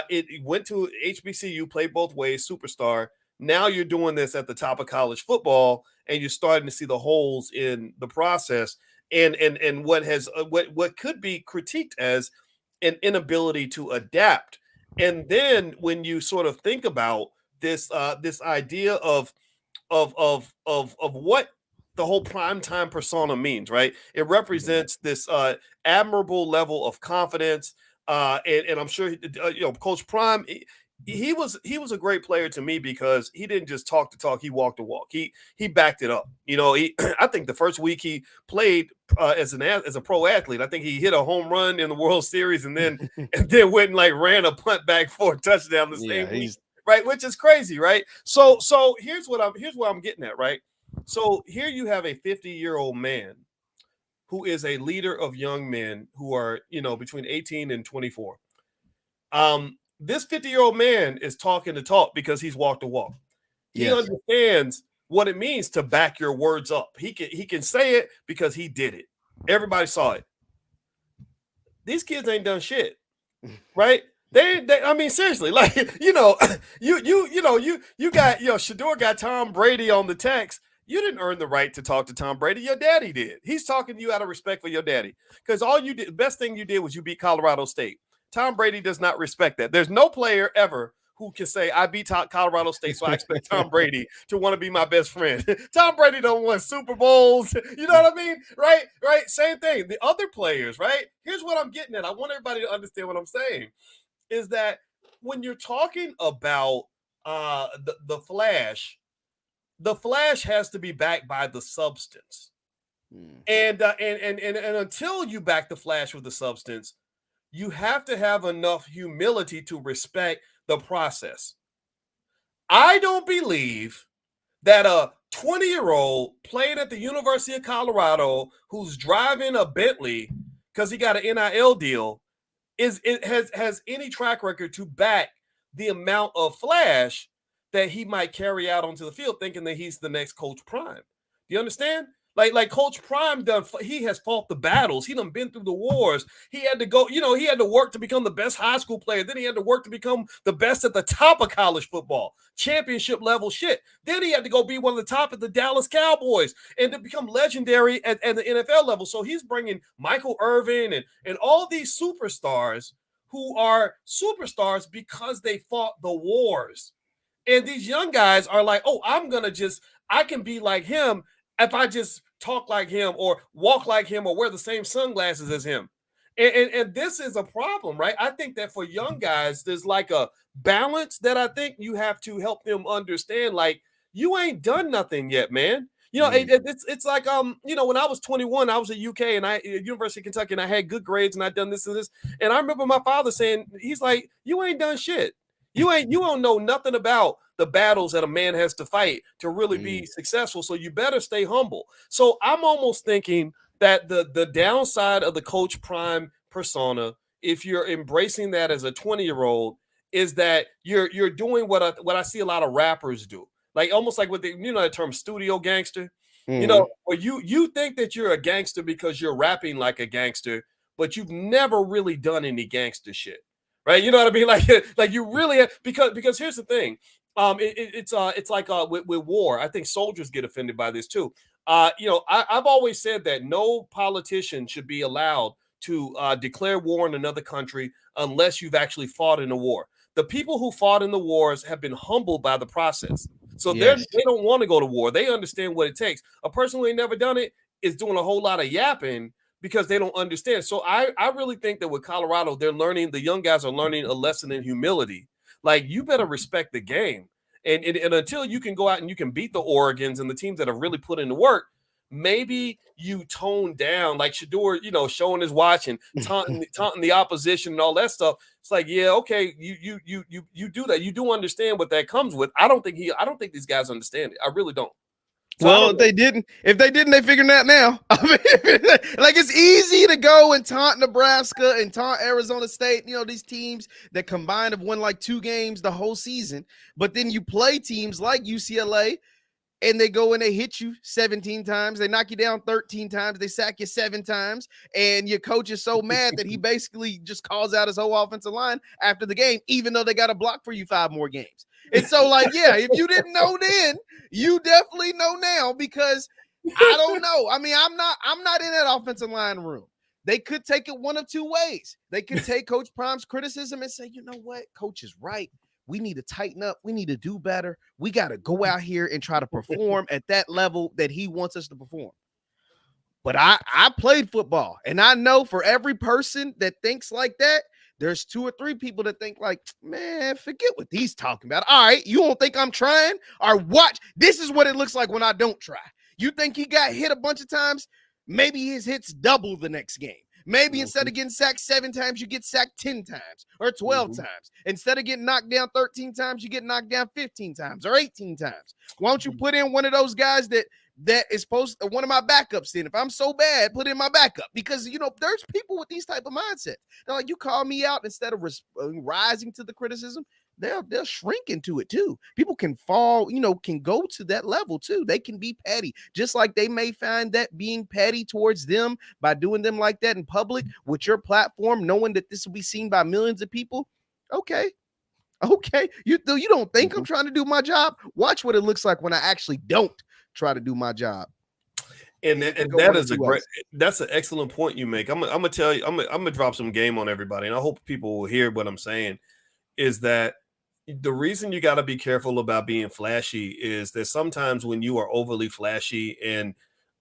It went to HBCU, played both ways, superstar. Now you're doing this at the top of college football, and you're starting to see the holes in the process, and what could be critiqued as an inability to adapt. And then when you sort of think about this idea of what the whole primetime persona means, right? It represents this admirable level of confidence. And I'm sure Coach Prime, he was a great player to me because he didn't just talk the talk, he walked the walk. He backed it up. I think the first week he played as a pro athlete, I think he hit a home run in the World Series and then went and ran a punt back for a touchdown the same week, right? Which is crazy, right? So here's what I'm getting at, right? So here you have a 50-year-old man who is a leader of young men who are, between 18 and 24. This 50-year-old man is talking the talk because he's walked the walk. He understands what it means to back your words up. He can say it because he did it. Everybody saw it. These kids ain't done shit, right? They I mean, seriously, you got, Shador got Tom Brady on the text. You didn't earn the right to talk to Tom Brady. Your daddy did. He's talking to you out of respect for your daddy. Because the best thing you did was you beat Colorado State. Tom Brady does not respect that. There's no player ever who can say, I beat Colorado State, so I expect Tom Brady to want to be my best friend. Tom Brady don't win Super Bowls. You know what I mean? Right? Same thing. The other players, right? Here's what I'm getting at. I want everybody to understand what I'm saying. Is that when you're talking about the Flash, the Flash has to be backed by the substance. And until you back the Flash with the substance, you have to have enough humility to respect the process. I don't believe that a 20-year-old playing at the University of Colorado who's driving a Bentley because he got an NIL deal has any track record to back the amount of flash that he might carry out onto the field, thinking that he's the next Coach Prime. Do you understand? Like Coach Prime he has fought the battles. He done been through the wars. He had to go, he had to work to become the best high school player. Then he had to work to become the best at the top of college football, championship level shit. Then he had to go be one of the top at the Dallas Cowboys and to become legendary at the NFL level. So he's bringing Michael Irvin and all these superstars who are superstars because they fought the wars. And these young guys are like, oh, I can be like him if I just talk like him or walk like him or wear the same sunglasses as him. And this is a problem, right? I think that for young guys, there's like a balance that I think you have to help them understand. Like, you ain't done nothing yet, man. It's like when I was 21, I was at UK and University of Kentucky, and I had good grades and I'd done this and this. And I remember my father saying, he's like, you ain't done shit. You don't know nothing about the battles that a man has to fight to really be successful. So you better stay humble. So I'm almost thinking that the downside of the Coach Prime persona, if you're embracing that as a 20-year-old, is that you're doing what I see a lot of rappers do. Like almost like what the term studio gangster. Where you think that you're a gangster because you're rapping like a gangster, but you've never really done any gangster shit. Right? You know what I mean? Like you really have, because here's the thing. It's like with war. I think soldiers get offended by this too. I've always said that no politician should be allowed to declare war in another country unless you've actually fought in a war. The people who fought in the wars have been humbled by the process. So they don't want to go to war. They understand what it takes. A person who ain't never done it is doing a whole lot of yapping because they don't understand. So I really think that with Colorado, the young guys are learning a lesson in humility. Like, you better respect the game. And until you can go out and you can beat the Oregons and the teams that have really put in the work, maybe you tone down, like Shador, showing his watch and taunting the opposition and all that stuff. It's like, yeah, okay, you do that. You do understand what that comes with. I don't think these guys understand it. I really don't. So well, if they didn't, they figuring that now. I mean, like, it's easy to go and taunt Nebraska and taunt Arizona State, these teams that combined have won like 2 games the whole season. But then you play teams like UCLA and they go and they hit you 17 times. They knock you down 13 times. They sack you 7 times. And your coach is so mad that he basically just calls out his whole offensive line after the game, even though they got a block for you 5 more games. And so, like, yeah, if you didn't know then, you definitely know now, because I don't know. I mean, I'm not in that offensive line room. They could take it one of 2 ways. They could take Coach Prime's criticism and say, you know what, Coach is right. We need to tighten up. We need to do better. We got to go out here and try to perform at that level that he wants us to perform. But I played football, and I know for every person that thinks like that, there's 2 or 3 people that think like, man, forget what he's talking about. All right, you don't think I'm trying? Or watch, this is what it looks like when I don't try. You think he got hit a bunch of times? Maybe his hits double the next game. Maybe instead of getting sacked 7 times, you get sacked 10 times or 12 times. Instead of getting knocked down 13 times, you get knocked down 15 times or 18 times. Why don't you put in one of those guys that is supposed to, one of my backups then? If I'm so bad, put in my backup. Because, there's people with these type of mindsets. They're like, you call me out, instead of rising to the criticism, they'll shrink into it too. People can fall, can go to that level too. They can be petty, just like they may find that being petty towards them by doing them like that in public with your platform, knowing that this will be seen by millions of people. Okay. You don't think I'm trying to do my job? Watch what it looks like when I actually don't try to do my job. And that is that's an excellent point you make. I'm gonna tell you, I'm gonna drop some game on everybody, and I hope people will hear what I'm saying. Is that the reason you got to be careful about being flashy is that sometimes when you are overly flashy and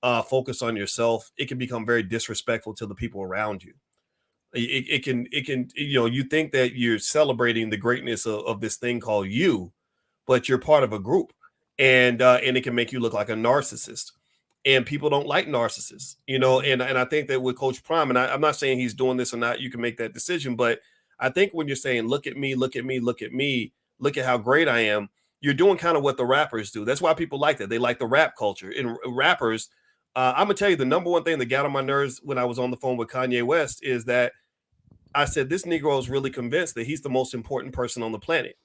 focus on yourself, it can become very disrespectful to the people around you. It can, you think that you're celebrating the greatness of this thing called you, but you're part of a group, and it can make you look like a narcissist. And people don't like narcissists, and I think that with Coach Prime, and I'm not saying he's doing this or not, you can make that decision, but I think when you're saying, look at me, look at me, look at me, look at how great I am, you're doing kind of what the rappers do. That's why people like that. They like the rap culture. And rappers, I'm gonna tell you the number one thing that got on my nerves when I was on the phone with Kanye West is that I said, this Negro is really convinced that he's the most important person on the planet.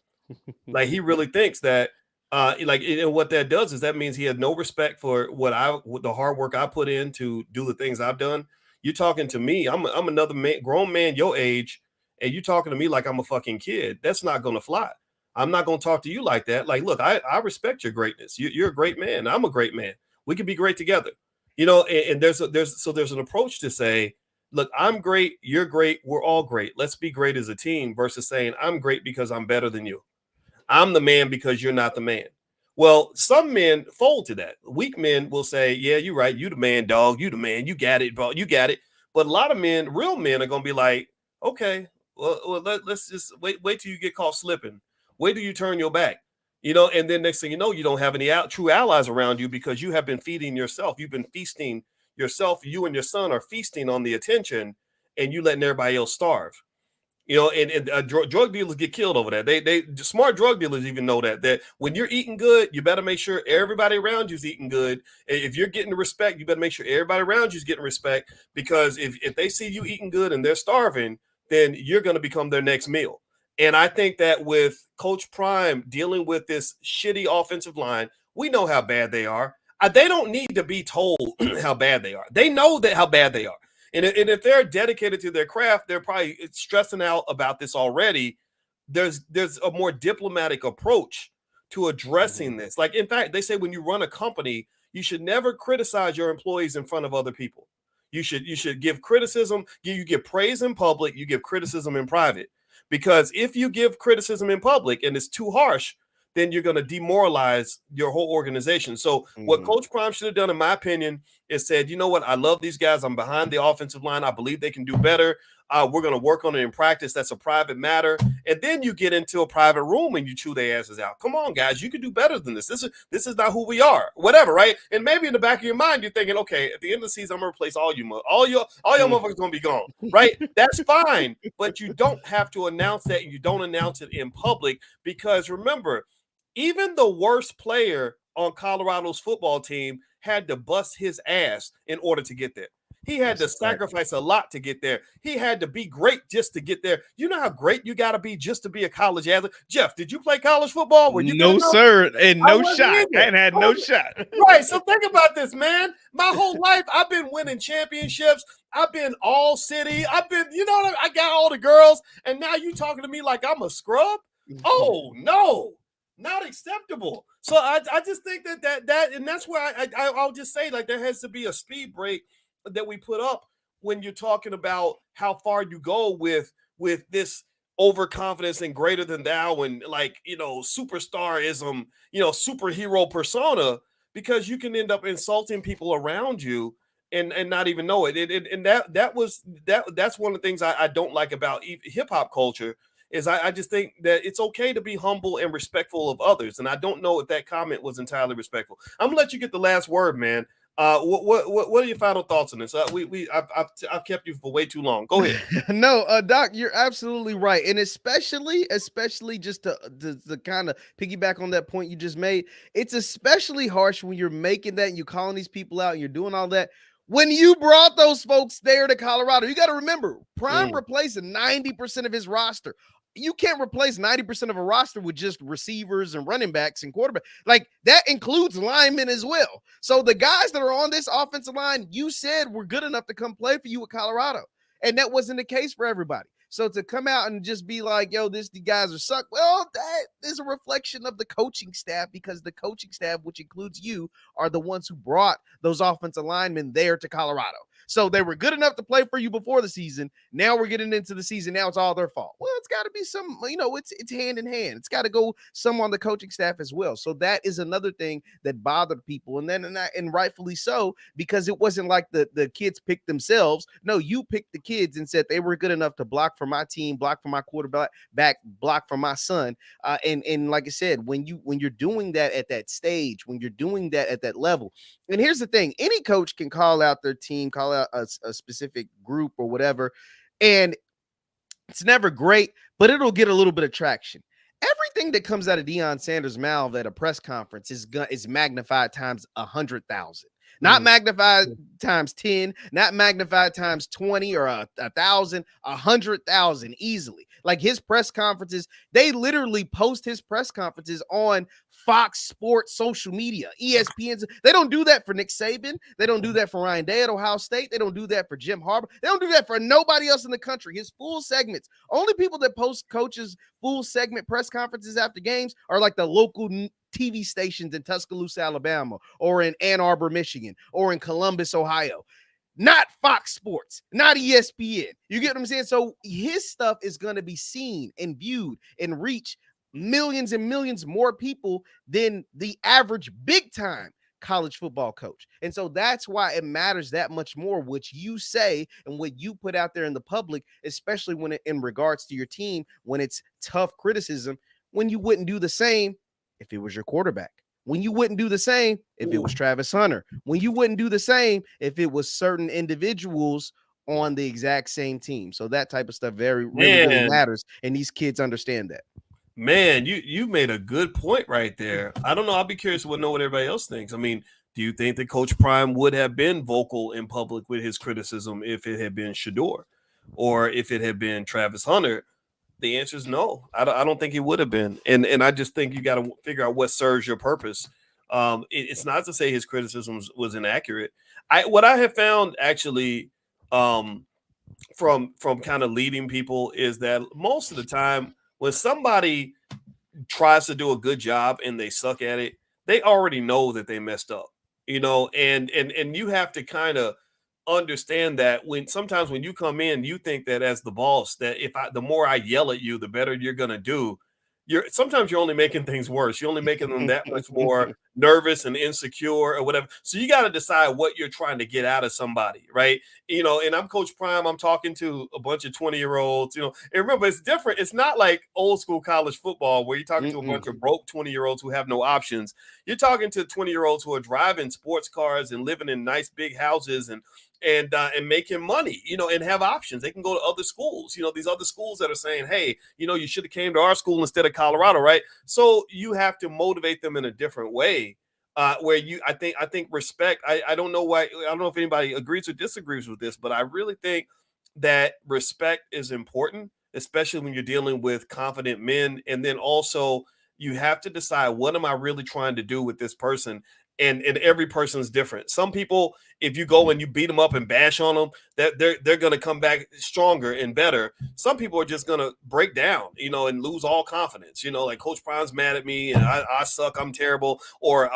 Like, he really thinks that, and what that does is that means he had no respect for the hard work I put in to do the things I've done. You're talking to me. I'm another man, grown man your age, and you talking to me like I'm a fucking kid. That's not going to fly. I'm not going to talk to you like that. Like, look, I respect your greatness. You're a great man. I'm a great man. We can be great together. And there's an approach to say, look, I'm great. You're great. We're all great. Let's be great as a team versus saying I'm great because I'm better than you. I'm the man because you're not the man. Well, some men fold to that. Weak men will say, yeah, you're right. You the man, dog. You the man. You got it, bro. You got it. But a lot of men, real men, are going to be like, okay, well let's just wait till you get caught slipping. Wait till you turn your back. And then next thing you know, you don't have any true allies around you because you have been feeding yourself. You've been feasting yourself. You and your son are feasting on the attention, and you letting everybody else starve. Drug dealers get killed over that. They smart drug dealers even know that when you're eating good, you better make sure everybody around you's eating good. If you're getting the respect, you better make sure everybody around you's getting respect, because if they see you eating good and they're starving, then you're going to become their next meal. And I think that with Coach Prime dealing with this shitty offensive line, we know how bad they are. They don't need to be told how bad they are. They know how bad they are. And if they're dedicated to their craft, they're probably stressing out about this already. There's a more diplomatic approach to addressing this. Like, in fact, they say when you run a company, you should never criticize your employees in front of other people. You should give criticism. You give praise in public. You give criticism in private. Because if you give criticism in public and it's too harsh, then you're going to demoralize your whole organization. So what Coach Prime should have done, in my opinion, is said, you know what? I love these guys. I'm behind the offensive line. I believe they can do better. We're going to work on it in practice. That's a private matter. And then you get into a private room and you chew their asses out. Come on, guys. You can do better than this. This is not who we are. Whatever, right? And maybe in the back of your mind, you're thinking, okay, at the end of the season, I'm going to replace all your motherfuckers going to be gone, right? That's fine. But you don't have to announce that, and you don't announce it in public, because remember, even the worst player on Colorado's football team had to bust his ass in order to get there. He had to sacrifice a lot to get there. He had to be great just to get there. You know how great you got to be just to be a college athlete? Jeff, did you play college football? Were you no, sir, and no shot. And had no shot. Right, so think about this, man. My whole life, I've been winning championships. I've been all city. I've been, I got all the girls, and now you talking to me like I'm a scrub? Oh, no. Not acceptable. So I just think that and that's why I'll just say, like, there has to be a speed break that we put up when you're talking about how far you go with this overconfidence and greater than thou and, like, superstarism, superhero persona, because you can end up insulting people around you and not even know it. And that's one of the things I don't like about hip hop culture. Is I just think that it's okay to be humble and respectful of others. And I don't know if that comment was entirely respectful. I'm gonna let you get the last word, man. What are your final thoughts on this? I've kept you for way too long. Go ahead. No, Doc, you're absolutely right, and especially just to kind of piggyback on that point you just made. It's especially harsh when you're making that and you're calling these people out and you're doing all that. When you brought those folks there to Colorado, you got to remember, Prime replaced 90% of his roster. You can't replace 90% of a roster with just receivers and running backs and quarterbacks. Like, that includes linemen as well. So the guys that are on this offensive line, you said were good enough to come play for you at Colorado. And that wasn't the case for everybody. So to come out and just be like, yo, the guys are suck. Well, that is a reflection of the coaching staff, because the coaching staff, which includes you, are the ones who brought those offensive linemen there to Colorado. So they were good enough to play for you before the season. Now we're getting into the season. Now it's all their fault. Well, it's got to be some, it's hand in hand. It's got to go some on the coaching staff as well. So that is another thing that bothered people. And rightfully so, because it wasn't like the kids picked themselves. No, you picked the kids and said they were good enough to block for my team, block for my quarterback, block for my son. And like I said, when you're doing that at that stage, when you're doing that at that level, and here's the thing, any coach can call out their team, call out a specific group or whatever, and it's never great, but it'll get a little bit of traction. Everything that comes out of Deion Sanders' mouth at a press conference is magnified times 100,000. Not magnified times 10, not magnified times 20 or 1,000, 100,000 easily. Like his press conferences, they literally post his press conferences on Fox Sports social media, ESPN. They don't do that for Nick Saban. They don't do that for Ryan Day at Ohio State. They don't do that for Jim Harbaugh. They don't do that for nobody else in the country. His full segments, only people that post coaches' full segment press conferences after games are like the local TV stations in Tuscaloosa, Alabama, or in Ann Arbor, Michigan, or in Columbus, Ohio. Not Fox Sports, not ESPN. You get what I'm saying? So his stuff is going to be seen and viewed and reach millions and millions more people than the average big time college football coach. And so that's why it matters that much more what you say and what you put out there in the public, especially when in regards to your team, when it's tough criticism, when you wouldn't do the same if it was your quarterback, when you wouldn't do the same if it was Travis Hunter, when you wouldn't do the same if it was certain individuals on the exact same team. So that type of stuff really matters, and these kids understand that. Man, you made a good point right there. I don't know. I'll be curious to know what everybody else thinks. I mean, do you think that Coach Prime would have been vocal in public with his criticism if it had been Shedeur or if it had been Travis Hunter? The answer is no. I don't think he would have been. And I just think you got to figure out what serves your purpose. It's not to say his criticism was inaccurate. What I have found actually from kind of leading people is that most of the time when somebody tries to do a good job and they suck at it, they already know that they messed up, and you have to kind of understand that sometimes when you come in, you think that as the boss, that the more I yell at you, the better you're going to do. Sometimes you're only making things worse. You're only making them that much more nervous and insecure or whatever. So you got to decide what you're trying to get out of somebody, right? And I'm Coach Prime. I'm talking to a bunch of 20-year-olds, and remember, it's different. It's not like old school college football where you're talking to a bunch of broke 20-year-olds who have no options. You're talking to 20-year-olds who are driving sports cars and living in nice big houses and making money, and have options. They can go to other schools, these other schools that are saying, hey, you should have came to our school instead of Colorado, right? So you have to motivate them in a different way, where I think respect. I don't know why. I don't know if anybody agrees or disagrees with this, but I really think that respect is important, especially when you're dealing with confident men. And then also you have to decide, what am I really trying to do with this person? And every person's different. Some people, if you go and you beat them up and bash on them, that they're going to come back stronger and better. Some people are just going to break down, and lose all confidence. Like Coach Prime's mad at me and I suck, I'm terrible, or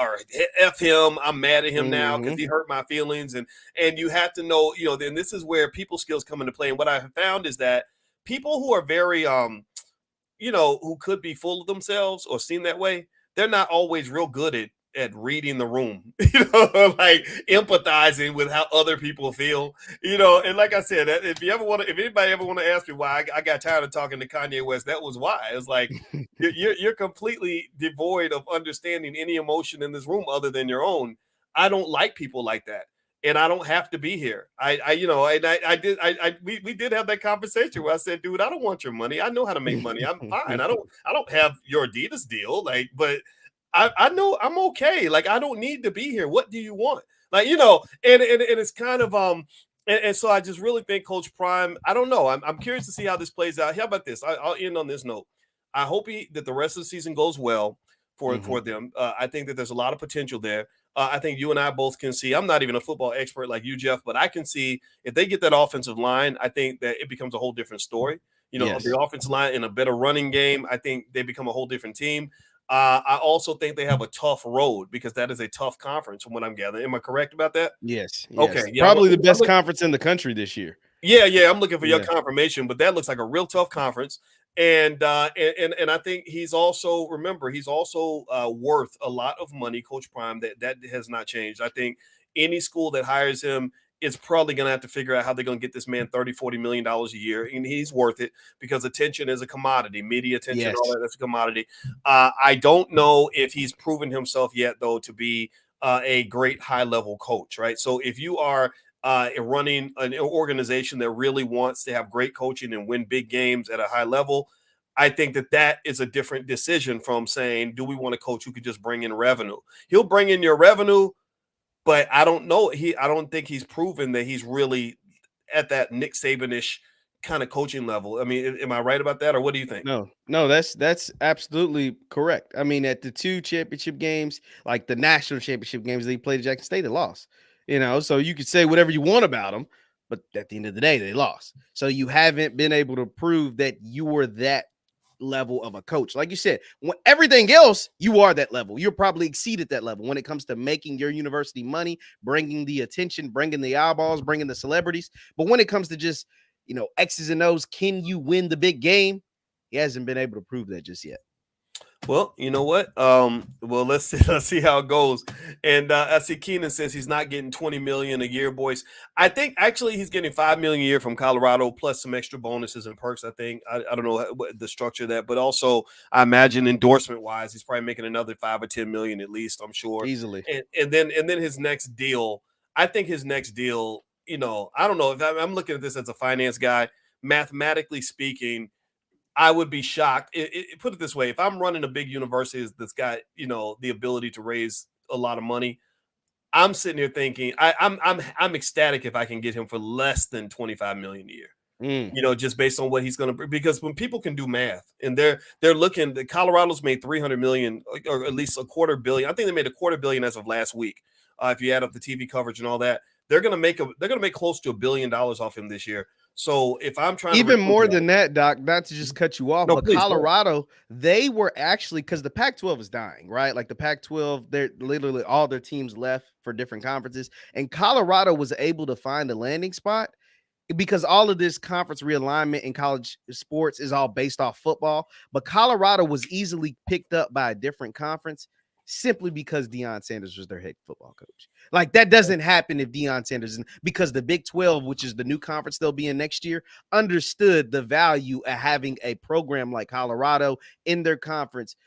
F him, I'm mad at him now because he hurt my feelings. And you have to know, then this is where people skills come into play. And what I have found is that people who are very, who could be full of themselves or seen that way, they're not always real good at reading the room, like empathizing with how other people feel, and like I said, if anybody ever want to ask me why I got tired of talking to Kanye West, that was why. It's like you're completely devoid of understanding any emotion in this room other than your own. I don't like people like that, and I don't have to be here. We did have that conversation where I said, dude, I don't want your money. I know how to make money. I'm fine. I don't have your Adidas deal, but I know I'm okay. Like, I don't need to be here. What do you want? Like, and it's kind of, and so I just really think Coach Prime, I don't know. I'm curious to see how this plays out. How about this? I'll end on this note. I hope that the rest of the season goes well for them. I think that there's a lot of potential there. I think you and I both can see, I'm not even a football expert like you, Jeff, but I can see if they get that offensive line, I think that it becomes a whole different story. Yes. the offensive line and a better running game, I think they become a whole different team. I also think they have a tough road because that is a tough conference from what I'm gathering. Am I correct about that? Yes. Okay, Yes. yeah, Probably the best conference in the country this year. yeah, I'm looking for your Yeah. confirmation, but that looks like a real tough conference. And I think he's also worth a lot of money, Coach Prime. That has not changed. I think any school that hires him is probably going to have to figure out how they're going to get this man 30-40 million dollars a year, and he's worth it because attention is a commodity, media attention, Yes. all that's a commodity. I don't know if he's proven himself yet, though, to be a great high level coach, right? So if you are running an organization that really wants to have great coaching and win big games at a high level, I think that is a different decision from saying, do we want a coach who could just bring in revenue? He'll bring in your revenue, but I don't know. I don't think he's proven that he's really at that Nick Saban-ish kind of coaching level. I mean, am I right about that, or what do you think? No, that's absolutely correct. I mean, at the 2 championship games, like the national championship games they played at Jackson State, they lost. So you could say whatever you want about them, but at the end of the day, they lost. So you haven't been able to prove that you were that level of a coach. Like you said, when everything else, you are that level. You're probably exceeded that level when it comes to making your university money, bringing the attention, bringing the eyeballs, bringing the celebrities. But when it comes to just, X's and O's, can you win the big game? He hasn't been able to prove that just yet. Well, you know what? Well, let's see how it goes. And I see Keenan says he's not getting 20 million a year, boys. I think actually he's getting 5 million a year from Colorado plus some extra bonuses and perks. I think I don't know what the structure of that, but also I imagine endorsement wise, he's probably making another 5 or 10 million at least. I'm sure Easily. And then his next deal. I think his next deal. I don't know if I'm looking at this as a finance guy. Mathematically speaking, I would be shocked. Put it this way: if I'm running a big university that's got the ability to raise a lot of money, I'm sitting here thinking I'm ecstatic if I can get him for less than 25 million a year. Just based on what he's going to bring. Because when people can do math and they're looking, the Colorado's made 300 million or at least a quarter billion. I think they made a quarter billion as of last week. If you add up the TV coverage and all that, they're going to make close to $1 billion off him this year. So if I'm trying even more than that, Doc, not to just cut you off, no, but please, Colorado, they were actually, because the Pac-12 is dying, right? Like the Pac-12, they're literally all their teams left for different conferences, and Colorado was able to find a landing spot because all of this conference realignment in college sports is all based off football. But Colorado was easily picked up by a different conference simply because Deion Sanders was their head football coach. Like that doesn't happen if Deion Sanders, because the Big 12, which is the new conference they'll be in next year, understood the value of having a program like Colorado in their conference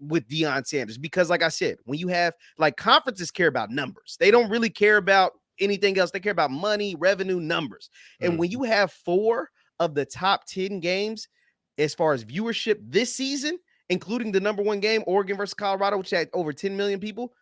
with Deion Sanders. Because like I said, when you have conferences care about numbers, they don't really care about anything else. They care about money, revenue, numbers. And when you have 4 of the top 10 games as far as viewership this season, including the number 1 game, Oregon versus Colorado, which had over 10 million people,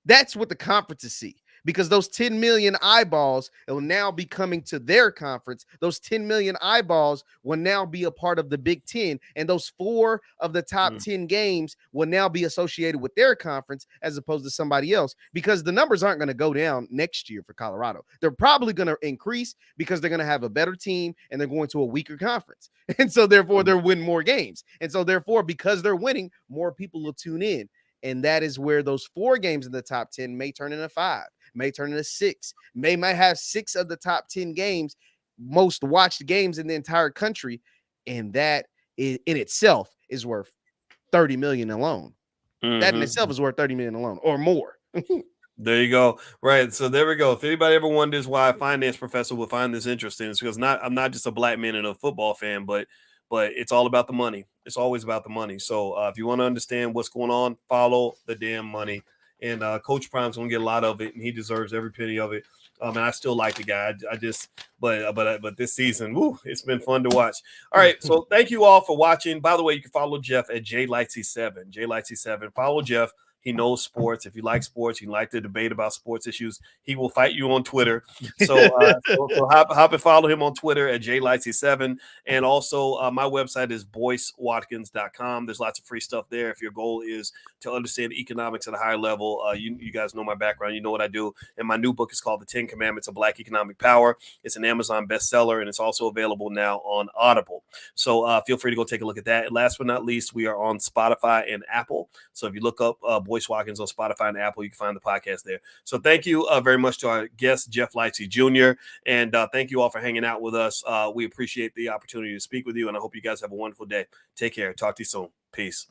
that's what the conferences see. Because those 10 million eyeballs will now be coming to their conference. Those 10 million eyeballs will now be a part of the Big 10. And those 4 of the top 10 games will now be associated with their conference as opposed to somebody else. Because the numbers aren't going to go down next year for Colorado. They're probably going to increase because they're going to have a better team and they're going to a weaker conference. And so therefore they'll win more games. And so therefore, because they're winning, more people will tune in. And that is where those 4 games in the top 10 may turn into 5, may turn into 6, might have 6 of the top 10 games, most watched games in the entire country. And that in itself is worth 30 million alone. That in itself is worth 30 million alone or more. There you go. Right. So there we go. If anybody ever wonders why a finance professor would find this interesting, it's because I'm not just a black man and a football fan, but it's all about the money. It's always about the money. So if you want to understand what's going on, follow the damn money. And Coach Prime's gonna get a lot of it, and he deserves every penny of it. And I still like the guy. But this season, it's been fun to watch. All right, so thank you all for watching. By the way, you can follow Jeff at JLightsy7. JLightsy7. Follow Jeff. He knows sports. If you like sports, you like to debate about sports issues, he will fight you on Twitter. So, so hop and follow him on Twitter at jlightsy7. And also, my website is boycewatkins.com. There's lots of free stuff there. If your goal is to understand economics at a high level, you guys know my background. You know what I do. And my new book is called The 10 Commandments of Black Economic Power. It's an Amazon bestseller, and it's also available now on Audible. So feel free to go take a look at that. And last but not least, we are on Spotify and Apple. So if you look up Boyce Watkins on Spotify and Apple, you can find the podcast there. So thank you very much to our guest, Jeff Lightsy Jr. And thank you all for hanging out with us. We appreciate the opportunity to speak with you, and I hope you guys have a wonderful day. Take care. Talk to you soon. Peace.